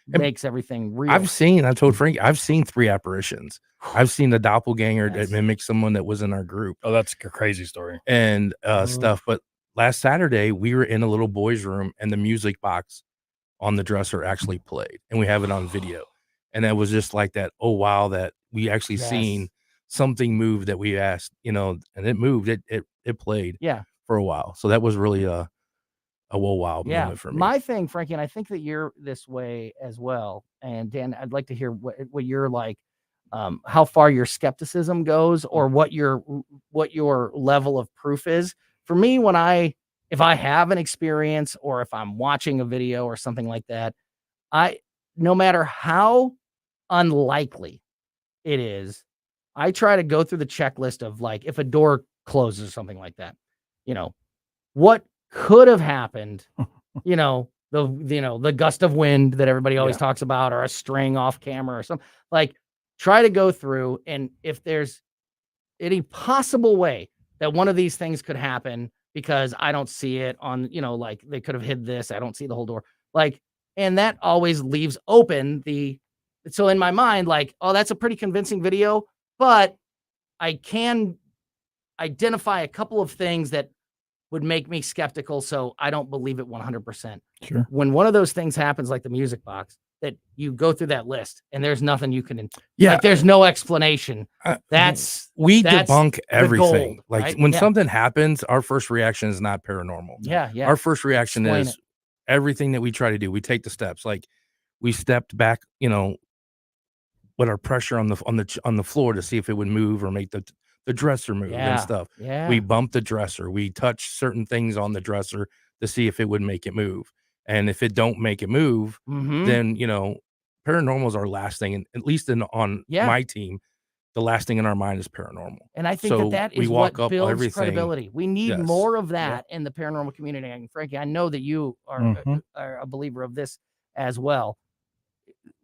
makes everything real. I told Frankie, I've seen 3 apparitions. I've seen the doppelganger that mimics someone that was in our group. Oh, that's a crazy story. And stuff. But last Saturday, we were in a little boy's room and the music box on the dresser actually played, and we have it on video. And that was just like that. Oh, wow. That we actually seen something move that we asked, and it moved, it played for a while. So that was really a whoa, wow moment for me. My thing, Frankie, and I think that you're this way as well. And Dan, I'd like to hear what you're like, how far your skepticism goes, or what your level of proof is. For me, if I have an experience, or if I'm watching a video or something like that, no matter how unlikely it is, I try to go through the checklist of like, if a door closes or something like that, what could have happened, the gust of wind that everybody always talks about, or a string off camera or something. Like, try to go through, and if there's any possible way that one of these things could happen, because I don't see it on, like they could have hid this. I don't see the whole door. Like, and that always leaves open so in my mind, like, oh, that's a pretty convincing video, but I can identify a couple of things that would make me skeptical, so I don't believe it 100%. Sure. When one of those things happens, like the music box, that you go through that list and there's nothing you can, like, there's no explanation. That's debunk the everything. gold, Like, right? when something happens, our first reaction is not paranormal. Yeah. Our first reaction Explain is everything that we try to do. We take the steps. Like, we stepped back, with our pressure on the floor to see if it would move or make the dresser move and stuff. Yeah. We bumped the dresser. We touched certain things on the dresser to see if it would make it move. And if it don't make it move, then, paranormal is our last thing. And at least on my team, the last thing in our mind is paranormal. And I think that we is walk what up builds everything. credibility. We need Yes. more of that in the paranormal community. And Frankie, I know that you are a believer of this as well.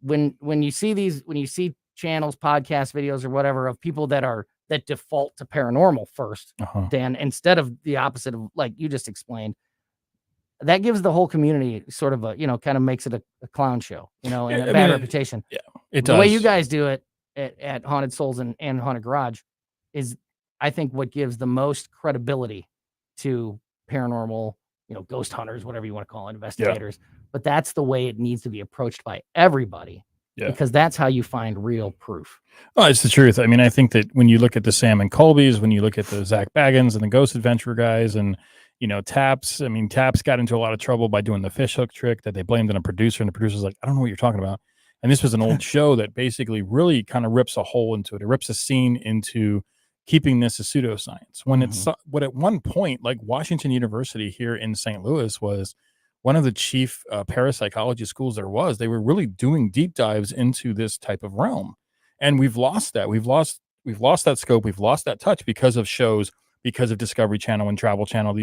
When you see channels, podcasts, videos, or whatever of people that default to paranormal first, Dan, instead of the opposite of, like you just explained, that gives the whole community sort of a, kind of makes it a clown show, and a bad reputation. Yeah, it The does. way you guys do it at Haunted Souls and Haunted Garage is, I think, what gives the most credibility to paranormal, ghost hunters, whatever you want to call it, investigators. But that's the way it needs to be approached by everybody. Because that's how you find real proof. Oh, it's the truth. I mean, I think that when you look at the Sam and Colbys, when you look at the Zach Baggins and the Ghost Adventure guys, and Taps. I mean, Taps got into a lot of trouble by doing the fish hook trick that they blamed on a producer, and the producer's like, I don't know what you're talking about. And this was an old show that basically really kind of rips a hole into it. It rips a scene into keeping this a pseudoscience. When it's what at one point, like Washington University here in St. Louis was one of the chief parapsychology schools there was. They were really doing deep dives into this type of realm, and we've lost that. We've lost that scope. We've lost that touch because of shows, because of Discovery Channel and Travel Channel.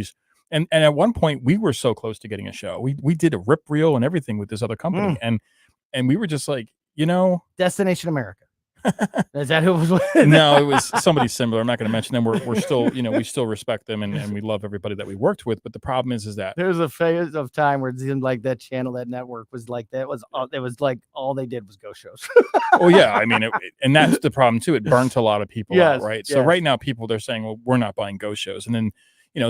And at one point we were so close to getting a show. We did a rip reel and everything with this other company, and we were just like, Destination America. Is that who it was with? No, it was somebody similar. I'm not going to mention them. We're still, we still respect them, and we love everybody that we worked with. But the problem is that there's a phase of time where it seemed like that channel, that network was like that. It was like all they did was ghost shows. Oh yeah, I mean, and that's the problem too. It burnt a lot of people out, right? So right now, people, they're saying, well, we're not buying ghost shows, and then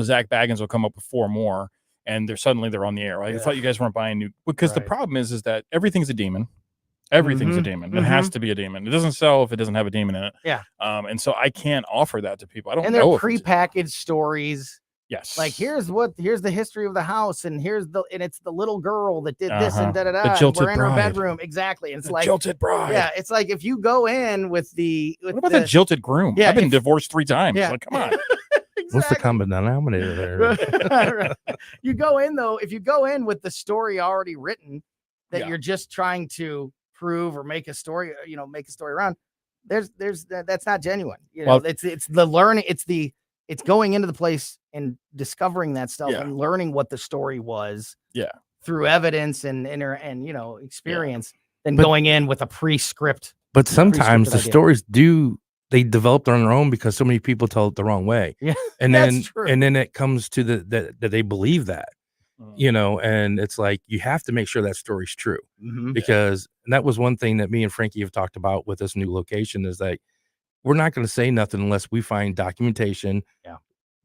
Zach Baggins will come up with 4 more, and they're on the air. Right? I thought you guys weren't buying new, because the problem is that everything's a demon. Everything's a demon. It has to be a demon. It doesn't sell if it doesn't have a demon in it. Yeah. And so I can't offer that to people. I don't and know. They're prepackaged stories. Yes. Like, here's the history of the house, and it's the little girl that did this and The jilted we're in bride. her bedroom. Exactly. And it's like jilted bride. Yeah. It's like if you go in with what about the jilted groom? Yeah, I've been divorced 3 times. Yeah. Like, come on. What's the common denominator there? Right. You go in though, if you go in with the story already written that you're just trying to prove or make a story, around, that's not genuine. It's the learning, it's going into the place and discovering that stuff and learning what the story was through evidence and experience than going in with a pre-script. But sometimes the stories they developed on their own because so many people tell it the wrong way. Yeah. And that's true. then it comes to that they believe that. And it's like, you have to make sure that story's true, because and that was one thing that me and Frankie have talked about with this new location, is that we're not going to say nothing unless we find documentation,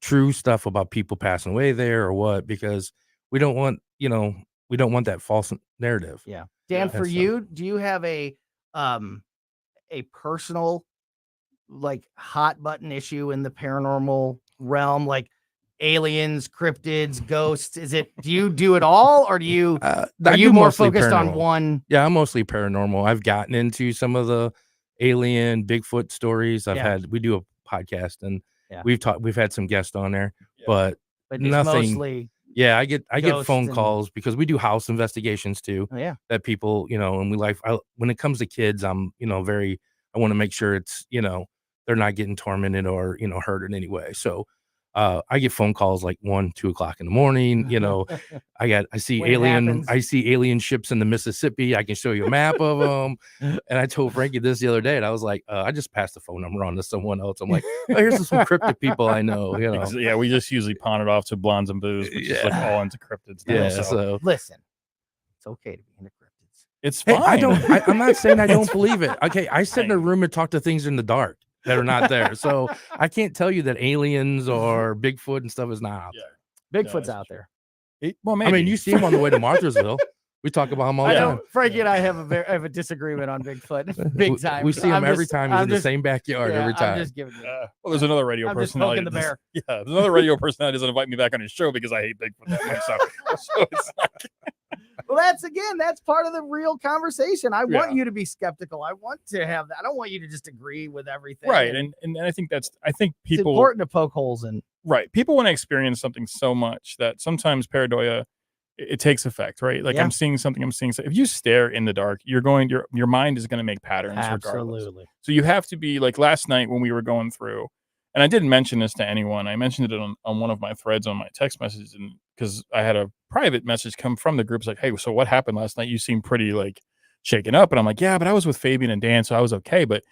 true stuff about people passing away there or what, because we don't want that false narrative. Yeah. Dan, for you, do you have a personal, like, hot button issue in the paranormal realm, like aliens, cryptids, ghosts? Do you do it all, or are you more focused on one? Yeah, I'm mostly paranormal. I've gotten into some of the alien Bigfoot stories. We do a podcast, and we've had some guests on there, but nothing. Mostly I get phone calls because we do house investigations too. Oh, yeah. That people, and we when it comes to kids, I'm, I want to make sure it's, they're not getting tormented or, hurt in any way. So I get phone calls like 1, 2 o'clock in the morning. You know, I see When it happens. alien ships in the Mississippi. I can show you a map of them. And I told Frankie this the other day, and I was like, I just passed the phone number on to someone else. I'm like, oh, here's some cryptid people I know. You know, Yeah, we just usually pawn it off to Blondes and Booze, which is like all into cryptids now. Yeah, so Listen, it's okay to be into cryptids. it's hey, fine. I'm not saying I don't believe it. Okay, I sit in a room and talk to things in the dark that are not there. So I can't tell you that aliens or Bigfoot and stuff is not out there. Bigfoot's out there. Well, I maybe. mean, you see him on the way to Martharsville. We talk about him all the time. Frankie and I have a disagreement on Bigfoot, big time. We see him every time. He's in the same backyard every time. I'm just giving you. Well, there's another radio I'm just personality. poking the bear. Yeah, there's another radio personality doesn't invite me back on his show because I hate Bigfoot that much. So it's Well, that's part of the real conversation. I want you to be skeptical. I want to have that. I don't want you to just agree with everything. right, and I think it's people important to poke holes in. Right, people want to experience something so much that sometimes paranoia it takes effect, right? Like I'm seeing something. If you stare in the dark, your mind is going to make patterns. Regardless. Absolutely. So you have to be like last night when we were going through, and I didn't mention this to anyone. I mentioned it on one of my threads on my text messages, and because I had a private message come from the group, it's like, hey, so what happened last night? You seem pretty like shaken up, and I'm like, yeah, but I was with Fabian and Dan, so I was okay. But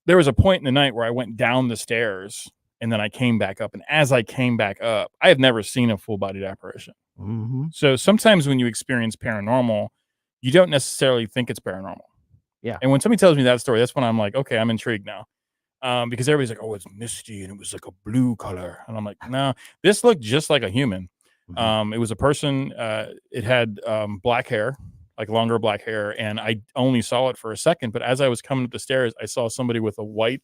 there was a point in the night where I went down the stairs and then I came back up, and as I came back up, I have never seen a full-bodied apparition. Mm-hmm. So sometimes when you experience paranormal, you don't necessarily think it's paranormal. Yeah. And when somebody tells me that story, that's when I'm like, okay, I'm intrigued now. Because everybody's like, oh, it's misty and it was like a blue color. And I'm like, no, this looked just like a human. Mm-hmm. It was a person. It had black hair, like longer black hair. And I only saw it for a second. But as I was coming up the stairs, I saw somebody with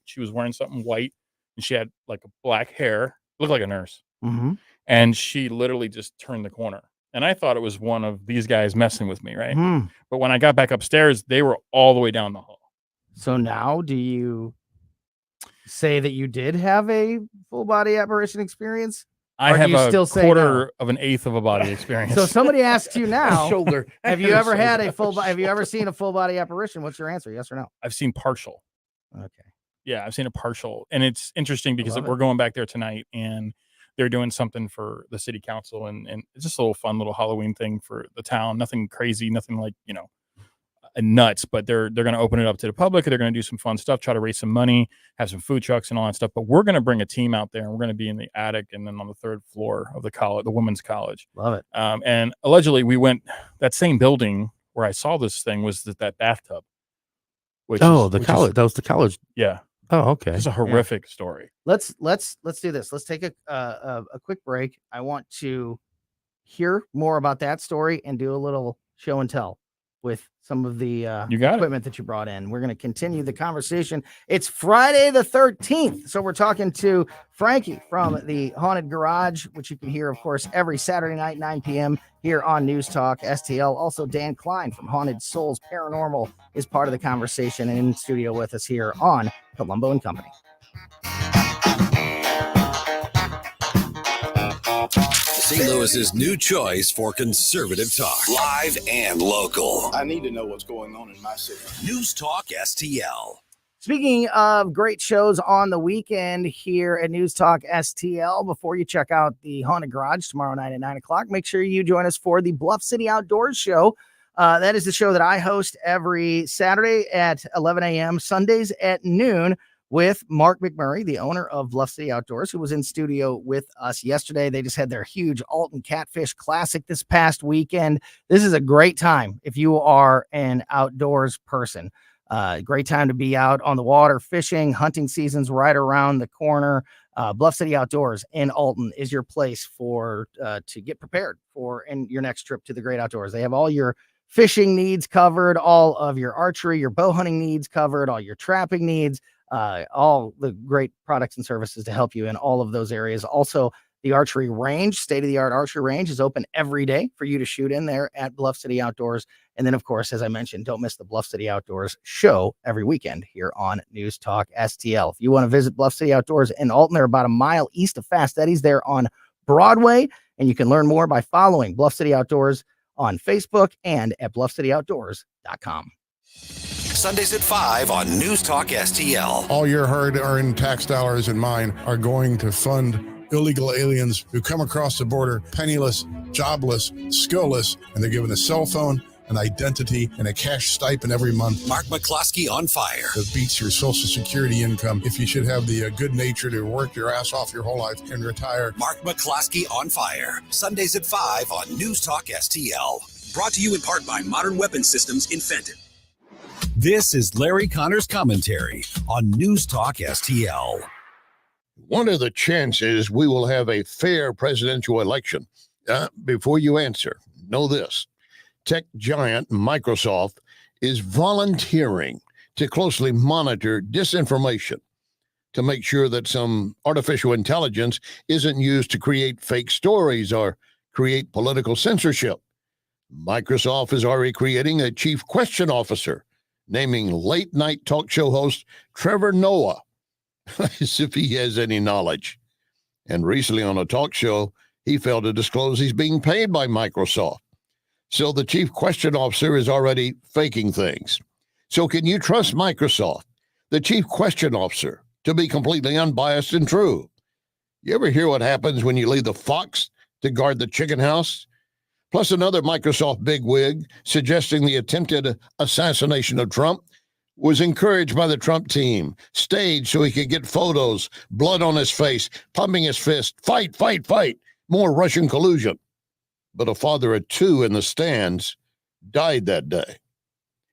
she was wearing something white and she had like a black hair, looked like a nurse. Mm-hmm. And she literally just turned the corner. And I thought it was one of these guys messing with me, right? Mm-hmm. But when I got back upstairs, they were all the way down the hall. So now do you say that you did have a full body apparition experience? I Or do have you a still say quarter of an eighth of a body experience. So if somebody asks you now, Shoulder. have you ever had a full have you ever seen a full body apparition? What's your answer? Yes or no? I've seen partial. Okay. Yeah, I've seen a partial. And it's interesting because love it. we're going back there tonight and they're doing something for the city council and it's just a little fun little Halloween thing for the town. Nothing crazy, nothing like, nuts, but they're going to open it up to the public. They're going to do some fun stuff, try to raise some money, have some food trucks and all that stuff. But we're going to bring a team out there and we're going to be in the attic and then on the third floor of the college, the women's college. Love it. And allegedly we went that same building where I saw this thing was that bathtub. That was the college. Yeah. Oh, okay. It's a horrific story. Let's do this. Let's take a quick break. I want to hear more about that story and do a little show and tell with some of the equipment that you brought in. We're going to continue the conversation. It's Friday the 13th. So we're talking to Frankie from the Haunted Garage, which you can hear, of course, every Saturday night, 9 p.m. here on News Talk STL. Also, Dan Klein from Haunted Souls Paranormal is part of the conversation and in studio with us here on Colombo Company. St. Louis's new choice for conservative talk, live and local. I need to know what's going on in my city. News Talk STL. Speaking of great shows on the weekend here at News Talk STL, before you check out the Haunted Garage tomorrow night at 9 o'clock, make sure you join us for the Bluff City Outdoors Show. That is the show that I host every Saturday at 11 a.m., Sundays at noon, with Mark McMurray, the owner of Bluff City Outdoors, who was in studio with us yesterday. They just had their huge Alton Catfish Classic this past weekend. This is a great time if you are an outdoors person. Great time to be out on the water, fishing. Hunting season's right around the corner. Bluff City Outdoors in Alton is your place for to get prepared for your next trip to the great outdoors. They have all your fishing needs covered, all of your archery, your bow hunting needs covered, all your trapping needs, all the great products and services to help you in all of those areas. Also, the archery range, state-of-the-art archery range, is open every day for you to shoot in there at Bluff City Outdoors. And then, of course, as I mentioned, don't miss the Bluff City Outdoors show every weekend here on News Talk STL. If you want to visit Bluff City Outdoors in Alton, they're about a mile east of Fast Eddie's there on Broadway. And you can learn more by following Bluff City Outdoors on Facebook and at bluffcityoutdoors.com. Sundays at 5 on News Talk STL. All your hard-earned tax dollars and mine are going to fund illegal aliens who come across the border penniless, jobless, skillless, and they're given a cell phone, an identity, and a cash stipend every month. Mark McCloskey on fire. That beats your Social Security income if you should have the good nature to work your ass off your whole life and retire. Mark McCloskey on fire. Sundays at 5 on News Talk STL. Brought to you in part by Modern Weapon Systems in Fenton. This is Larry Connor's commentary on News Talk STL. What are the chances we will have a fair presidential election? Before you answer, know this. Tech giant Microsoft is volunteering to closely monitor disinformation to make sure that some artificial intelligence isn't used to create fake stories or create political censorship. Microsoft is already creating a chief question officer, naming late-night talk show host Trevor Noah, as if he has any knowledge. And recently on a talk show, he failed to disclose he's being paid by Microsoft. So the chief question officer is already faking things. So can you trust Microsoft, the chief question officer, to be completely unbiased and true? You ever hear what happens when you leave the fox to guard the chicken house? Plus another Microsoft bigwig suggesting the attempted assassination of Trump was encouraged by the Trump team, staged so he could get photos, blood on his face, pumping his fist, fight, fight, fight, more Russian collusion. But a father of two in the stands died that day.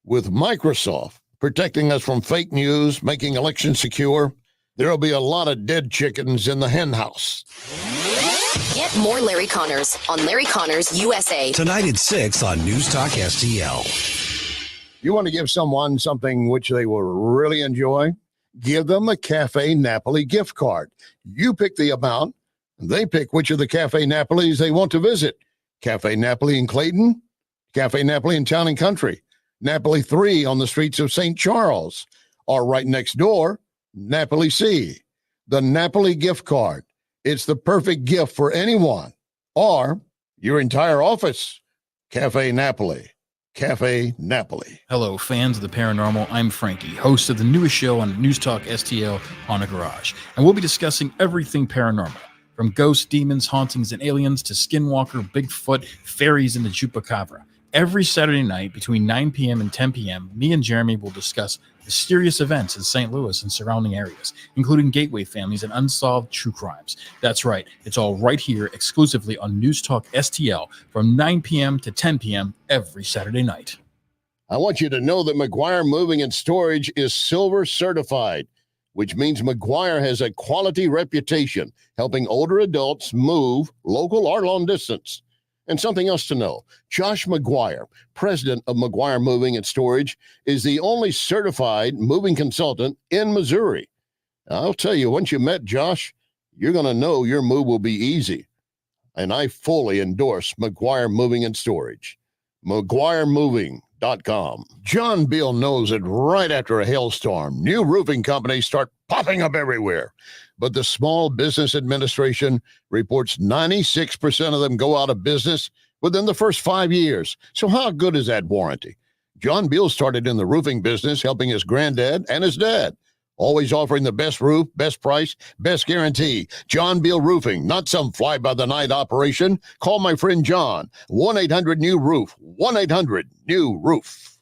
With Microsoft protecting us from fake news, making elections secure, there'll be a lot of dead chickens in the hen house. Get more Larry Connors on Larry Connors USA. Tonight at 6 on News Talk STL. You want to give someone something which they will really enjoy? Give them a Cafe Napoli gift card. You pick the amount, and they pick which of the Cafe Napolis they want to visit. Cafe Napoli in Clayton, Cafe Napoli in Town and Country, Napoli 3 on the streets of St. Charles, or right next door, Napoli C. The Napoli gift card. It's the perfect gift for anyone or your entire office. Cafe Napoli. Cafe Napoli. Hello, fans of the paranormal. I'm Frankie, host of the newest show on News Talk STL, Haunted Garage, and we'll be discussing everything paranormal, from ghosts, demons, hauntings, and aliens to skinwalker, Bigfoot, fairies, and the chupacabra. Every Saturday night between 9 p.m. and 10 p.m., me and Jeremy will discuss mysterious events in St. Louis and surrounding areas, including gateway families and unsolved true crimes. That's right. It's all right here exclusively on News Talk STL from 9 p.m. to 10 p.m. every Saturday night. I want you to know that McGuire Moving and Storage is silver certified, which means McGuire has a quality reputation helping older adults move local or long distance. And something else to know, Josh McGuire, president of McGuire Moving and Storage, is the only certified moving consultant in Missouri. I'll tell you, once you met Josh, you're going to know your move will be easy. And I fully endorse McGuire Moving and Storage. McGuireMoving.com. John Beal knows that right after a hailstorm, new roofing companies start popping up everywhere. But the Small Business Administration reports 96% of them go out of business within the first 5 years. So how good is that warranty? John Beal started in the roofing business, helping his granddad and his dad, always offering the best roof, best price, best guarantee. John Beal Roofing, not some fly-by-the-night operation. Call my friend John, 1-800-NEW-ROOF, 1-800-NEW-ROOF.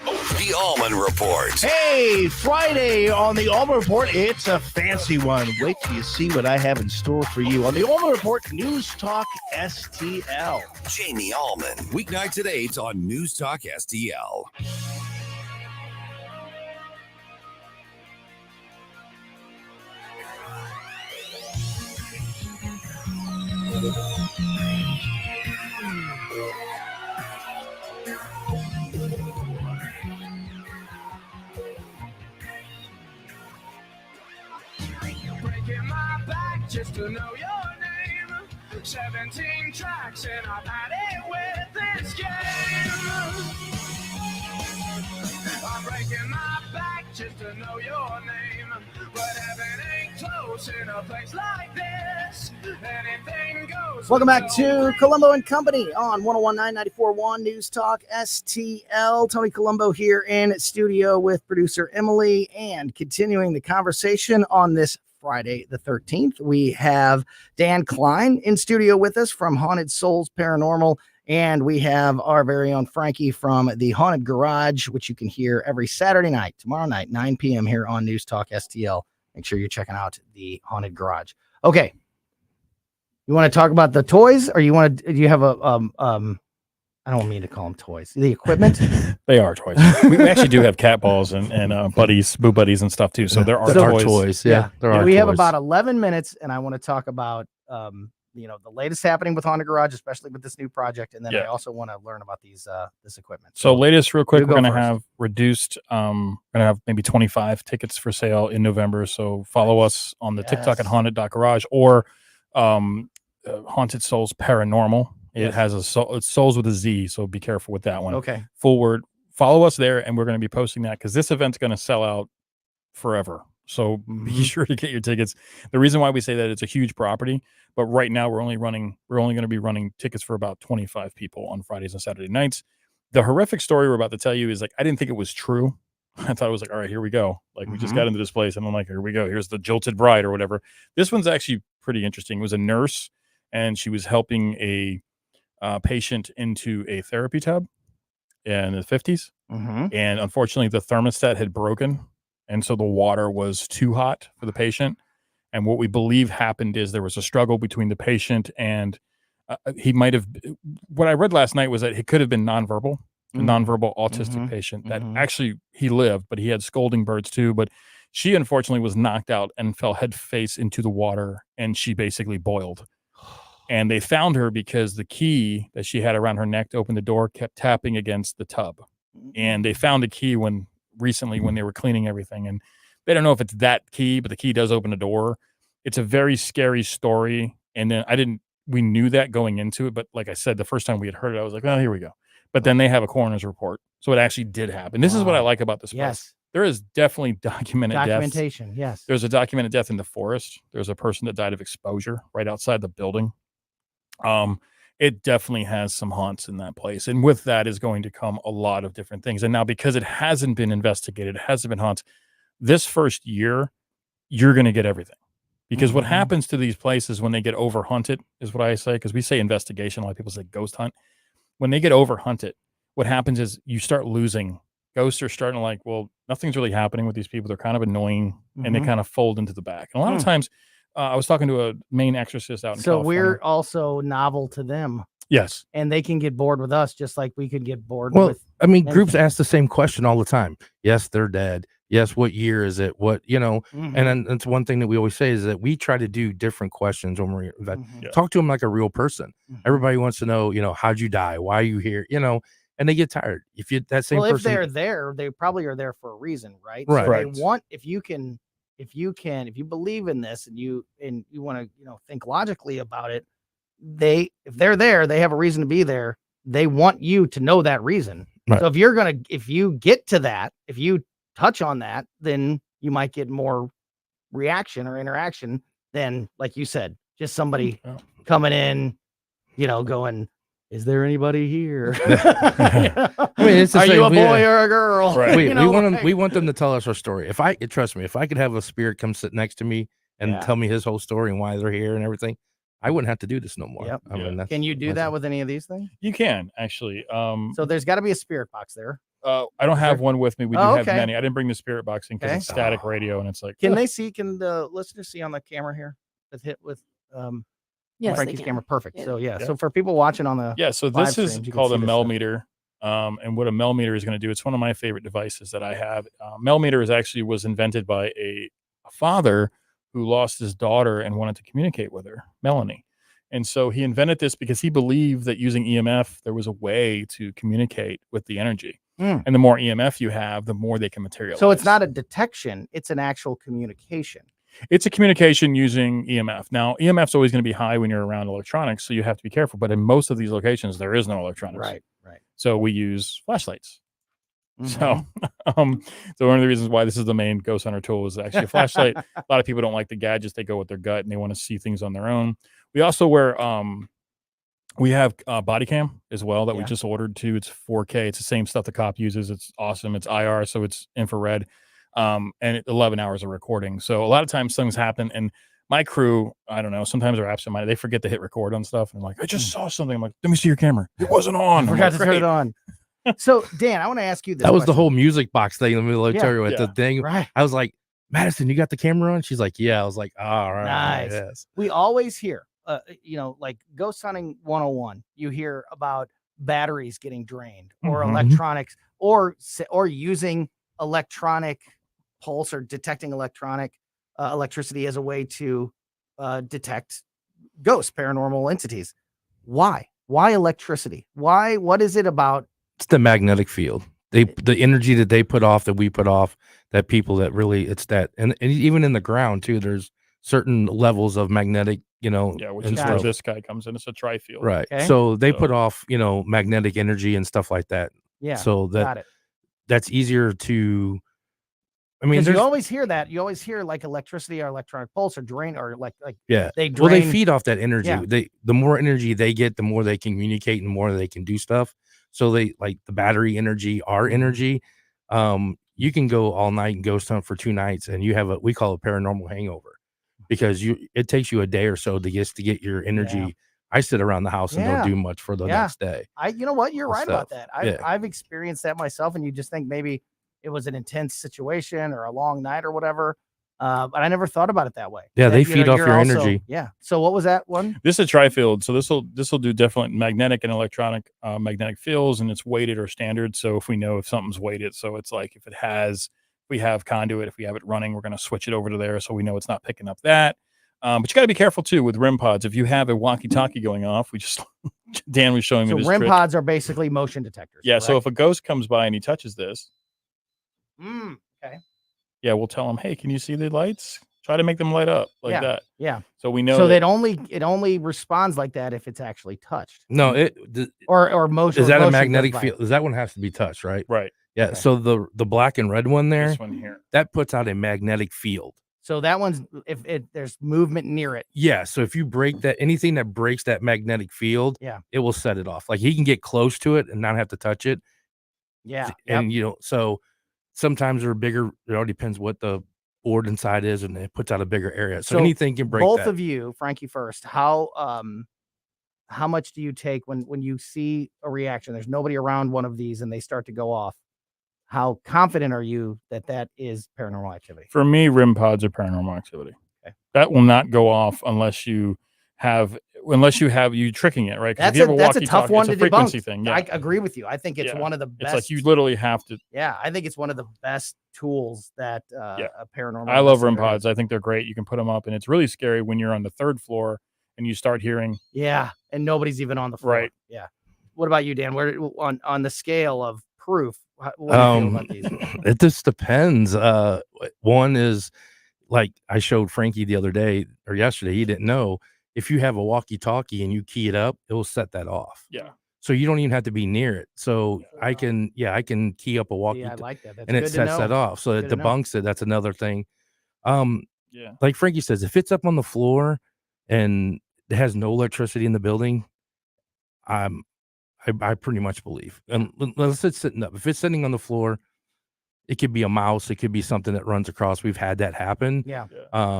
The Allman Report. Hey, Friday on the Allman Report. It's a fancy one. Wait till you see what I have in store for you on the Allman Report News Talk STL. Jamie Allman. Weeknights at 8 on News Talk STL. Breaking my back just to know your name. 17 tracks and I've had it with this game. I'm breaking my back just to know your name. But heaven ain't close in a place like this. Anything goes. Welcome back to Colombo Company on 101.9 News Talk STL. Tony Colombo here in studio with producer Emily and continuing the conversation on this Friday the 13th. We have Dan Klein in studio with us from Haunted Souls Paranormal, and we have our very own Frankie from the Haunted Garage, which you can hear every Saturday night, tomorrow night, 9 p.m. here on News Talk STL. Make sure you're checking out the Haunted Garage. Okay. You want to talk about the toys, or do you have a I don't mean to call them toys. The equipment? They are toys. We actually do have cat balls and buddies, boo buddies and stuff too. So there are toys. Yeah, there are we have toys. about 11 minutes, and I want to talk about the latest happening with Haunted Garage, especially with this new project, and then I also want to learn about this equipment. So latest, real quick, you we're go going to first. have reduced. We're going to have maybe 25 tickets for sale in November. So follow us on the TikTok at haunted.garage or Haunted Souls Paranormal. It has it's Souls with a Z, so be careful with that one. Okay. Full word. Follow us there, and we're going to be posting that because this event's going to sell out forever. So be sure to get your tickets. The reason why we say that it's a huge property, but right now we're only going to be running tickets for about 25 people on Fridays and Saturday nights. The horrific story we're about to tell you is like I didn't think it was true. I thought it was like, all right, here we go. Like we just got into this place, and I'm like, here we go. Here's the jilted bride or whatever. This one's actually pretty interesting. It was a nurse, and she was helping a patient into a therapy tub in the 50s. And unfortunately, the thermostat had broken. And so the water was too hot for the patient. And what we believe happened is there was a struggle between the patient and he might have. What I read last night was that he could have been nonverbal, a nonverbal autistic patient that actually he lived, but he had scolding birds too. But she unfortunately was knocked out and fell head face into the water, and she basically boiled. And they found her because the key that she had around her neck to open the door kept tapping against the tub. And they found the key recently when they were cleaning everything. And they don't know if it's that key, but the key does open a door. It's a very scary story. And then we knew that going into it. But like I said, the first time we had heard it, I was like, oh, here we go. But then they have a coroner's report. So it actually did happen. This is what I like about this place. Yes. There is definitely documentation. Deaths. Yes. There's a documented death in the forest. There's a person that died of exposure right outside the building. It definitely has some haunts in that place. And with that is going to come a lot of different things. And now because it hasn't been investigated, it hasn't been haunts, this first year, you're going to get everything. Because what happens to these places when they get over hunted is what I say, because we say investigation, a lot of people say ghost hunt. When they get over hunted, what happens is you start losing. Ghosts are starting to like, well, nothing's really happening with these people. They're kind of annoying and they kind of fold into the back. And a lot of times, I was talking to a Maine exorcist out in California. We're also novel to them. Yes. And they can get bored with us just like we could get bored Well, with. I mean, groups ask the same question all the time. Yes, they're dead. Yes, what year is it? What, and then that's one thing that we always say is that we try to do different questions when we're talk to them like a real person. Everybody wants to know, how'd you die? Why are you here? And they get tired. If you that same person, if they're there, they probably are there for a reason, right? Right. So they want if you believe in this and you want to think logically about it, if they're there, they have a reason to be there. They want you to know that reason. Right. So if you get to that, if you touch on that, then you might get more reaction or interaction than, like you said, just somebody coming in, going, is there anybody here? I mean, it's the Are same, you a boy or a girl? Right. We want them to tell us our story. Trust me, if I could have a spirit come sit next to me and tell me his whole story and why they're here and everything, I wouldn't have to do this no more. Yep. I mean, Can you do that with any of these things? You can actually. So there's got to be a spirit box there. I don't have one with me. We do have okay. many. I didn't bring the spirit box in because it's static radio and it's like. Can they see? Can the listeners see on the camera here? Yes, Frankie's they can. camera. Perfect. Yeah. So So for people watching on the so live this is streams, you can called see a this Mel stuff. meter. And what a Mel meter is going to do, it's one of my favorite devices that I have. Mel meter was invented by a father who lost his daughter and wanted to communicate with her, Melanie. And so he invented this because he believed that using EMF, there was a way to communicate with the energy. And the more EMF you have, the more they can materialize. So it's not a detection, it's an actual communication. It's a communication using EMF. Now, EMF's always going to be high when you're around electronics, so you have to be careful. But in most of these locations, there is no electronics. Right. So we use flashlights. So one of the reasons why this is the main ghost hunter tool is actually a flashlight. A lot of people don't like the gadgets. They go with their gut and they want to see things on their own. We also wear, we have body cam as well that we just ordered too. It's 4K. It's the same stuff the cop uses. It's awesome. It's IR, so it's infrared. and 11 hours of recording. So a lot of times things happen, and my crew, I don't know, sometimes they're absent-minded. They forget to hit record on stuff, and I'm like, I just saw something. I'm like, let me see your camera. It wasn't on. I I'm forgot like, to turn it "Great." on. So Dan, I want to ask you this. That was the question. whole music box thing in the military with the thing. Right. I was like, Madison, you got the camera on? She's like, yeah. I was like, all right. Nice. Yes. We always hear, like ghost hunting 101, you hear about batteries getting drained or Mhm. electronics or using electronic pulse or detecting electricity as a way to detect ghosts, paranormal entities. Why electricity? What is it about? It's the magnetic field. The energy that they put off, that we put off, that people that really, it's that, and even in the ground too, there's certain levels of magnetic, Yeah, which and is where stuff. this guy comes in. It's a tri-field. Right. Okay. So they put off, magnetic energy and stuff like that. Yeah, So got it. that's easier to, I mean, Because you there's, always hear that. You always hear like electricity or electronic pulse or drain or like yeah, they drain. well, they feed off that energy. Yeah. The more energy they get, the more they can communicate and more they can do stuff. So they like the battery energy, our energy. You can go all night and ghost hunt for 2 nights, and you have we call it paranormal hangover, because it takes you a day or so to get your energy. Yeah. I sit around the house and Yeah. don't do much for the next day. You know what? You're and right about stuff. that. Yeah. I've experienced that myself, and you just think maybe it was an intense situation or a long night or whatever. But I never thought about it that way. Yeah, That, they feed off you're your also- energy. Yeah. So what was that one? This is a tri-field, so this will do different magnetic and electronic magnetic fields, and it's weighted or standard. So if we know if something's weighted, so it's like if we have conduit, if we have it running, we're going to switch it over to there, so we know it's not picking up that. But you got to be careful too with REM pods. If you have a walkie-talkie going off, Dan was showing me So this REM trick. pods are basically motion detectors. Yeah. So correct? if a ghost comes by and he touches this, Okay. yeah, we'll tell him, hey, can you see the lights? Try to make them light up like Yeah, that. yeah. So we know So that it only responds like that if it's actually touched. No, or motion. is that a motion magnetic goes by. field? Does that one has to be touched, right? Right. Yeah. Okay. So the black and red one there, This one here. that puts out a magnetic field. So that one's if there's movement near it. Yeah. So if you break that, anything that breaks that magnetic field, Yeah. it will set it off. Like he can get close to it and not have to touch it. Yeah. And so sometimes they're bigger. It all depends what the board inside is, and it puts out a bigger area. So anything can break both that. of you, Frankie first, how much do you take when you see a reaction? There's nobody around one of these and they start to go off. How confident are you that is paranormal activity? For me, REM pods are paranormal activity. Okay. That will not go off unless you have you tricking it, right? 'Cause if That's you have a that's a tough walkie-talkie, one it's to a frequency debunk. thing. Yeah. I agree with you. I think it's Yeah. one of the best. It's like you literally have to. Yeah, I think it's one of the best tools that a paranormal. I love REM investigator has. pods. I think they're great. You can put them up, and it's really scary when you're on the 3rd floor and you start hearing. Yeah, and nobody's even on the floor. Right. Yeah. What about you, Dan? Where on the scale of proof? What do you feel about these? It just depends. One is like I showed Frankie the other day or yesterday. He didn't know, if you have a walkie-talkie and you key it up, it will set that off. Yeah. So you don't even have to be near it. So I can key up a walkie, I like that. That's and it good to sets that know. off. So Good it to know. debunks it. That's another thing. Yeah. Like Frankie says, if it's up on the floor and it has no electricity in the building, I pretty much believe. And unless it's sitting up, if it's sitting on the floor, it could be a mouse, it could be something that runs across. We've had that happen. Yeah.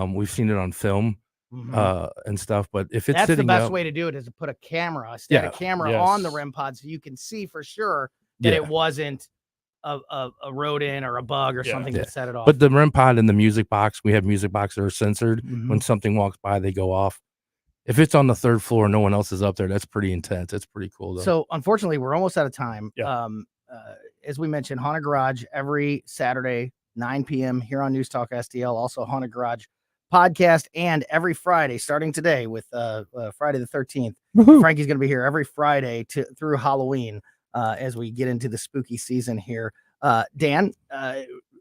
We've seen it on film and stuff. But if it's That's the sitting best up, way to do it, is to put a camera, a static camera Yes. on the REM pod, so you can see for sure that Yeah. it wasn't a rodent or a bug or something Yeah. that set it off. But the REM pod and the music box, we have music boxes that are censored. Mhm. When something walks by, they go off. If it's on the 3rd floor, no one else is up there. That's pretty intense. It's pretty cool though. So unfortunately, we're almost out of time. Yeah. As we mentioned, Haunted Garage every Saturday, 9 p.m. here on News Talk STL. Also Haunted Garage podcast, and every Friday starting today with Friday the 13th. Frankie's going to be here every Friday through Halloween as we get into the spooky season here. Dan,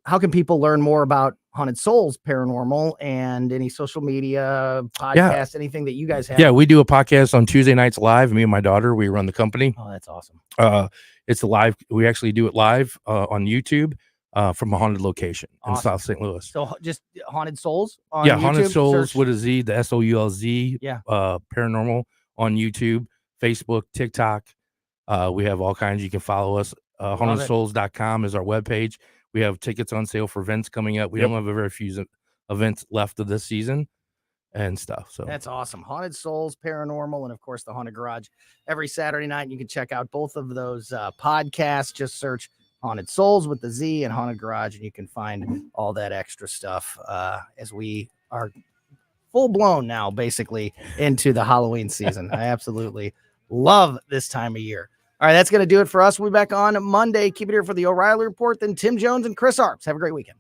how can people learn more about Haunted Souls Paranormal and any social media, podcast, anything that you guys have? Yeah, we do a podcast on Tuesday nights live. Me and my daughter, we run the company. Oh, that's awesome. It's live. We actually do it live on YouTube from a haunted location in Awesome. South St. Louis. So just Haunted Souls on Yeah, YouTube? Haunted Souls Search- with a Z, the SOULZ. Yeah. Paranormal on YouTube, Facebook, TikTok. We have all kinds. You can follow us. HauntedSouls.com is our webpage. We have tickets on sale for events coming up. We Yep. don't have a very few events left of this season and stuff. So That's awesome. Haunted Souls, Paranormal, and of course the Haunted Garage every Saturday night. You can check out both of those podcasts. Just search Haunted Souls with the Z and Haunted Garage, and you can find all that extra stuff as we are full blown now, basically into the Halloween season. I absolutely love this time of year. All right, that's going to do it for us. We'll be back on Monday. Keep it here for the O'Reilly Report. Then Tim Jones and Chris Arps. Have a great weekend.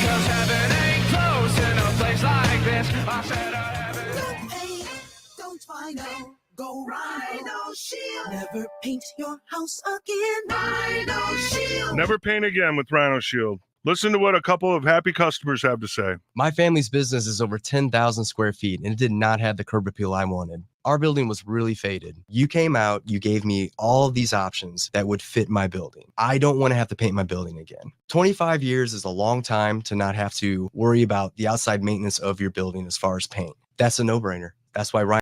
Cause heaven ain't close in a place like this. I said Don't Rhino, go Rhino Shield. Never paint your house again. Rhino Shield. Never paint again with Rhino Shield. Listen to what a couple of happy customers have to say. My family's business is over 10,000 square feet, and it did not have the curb appeal I wanted. Our building was really faded. You came out, you gave me all of these options that would fit my building. I don't want to have to paint my building again. 25 years is a long time to not have to worry about the outside maintenance of your building as far as paint. That's a no-brainer. That's why Ryan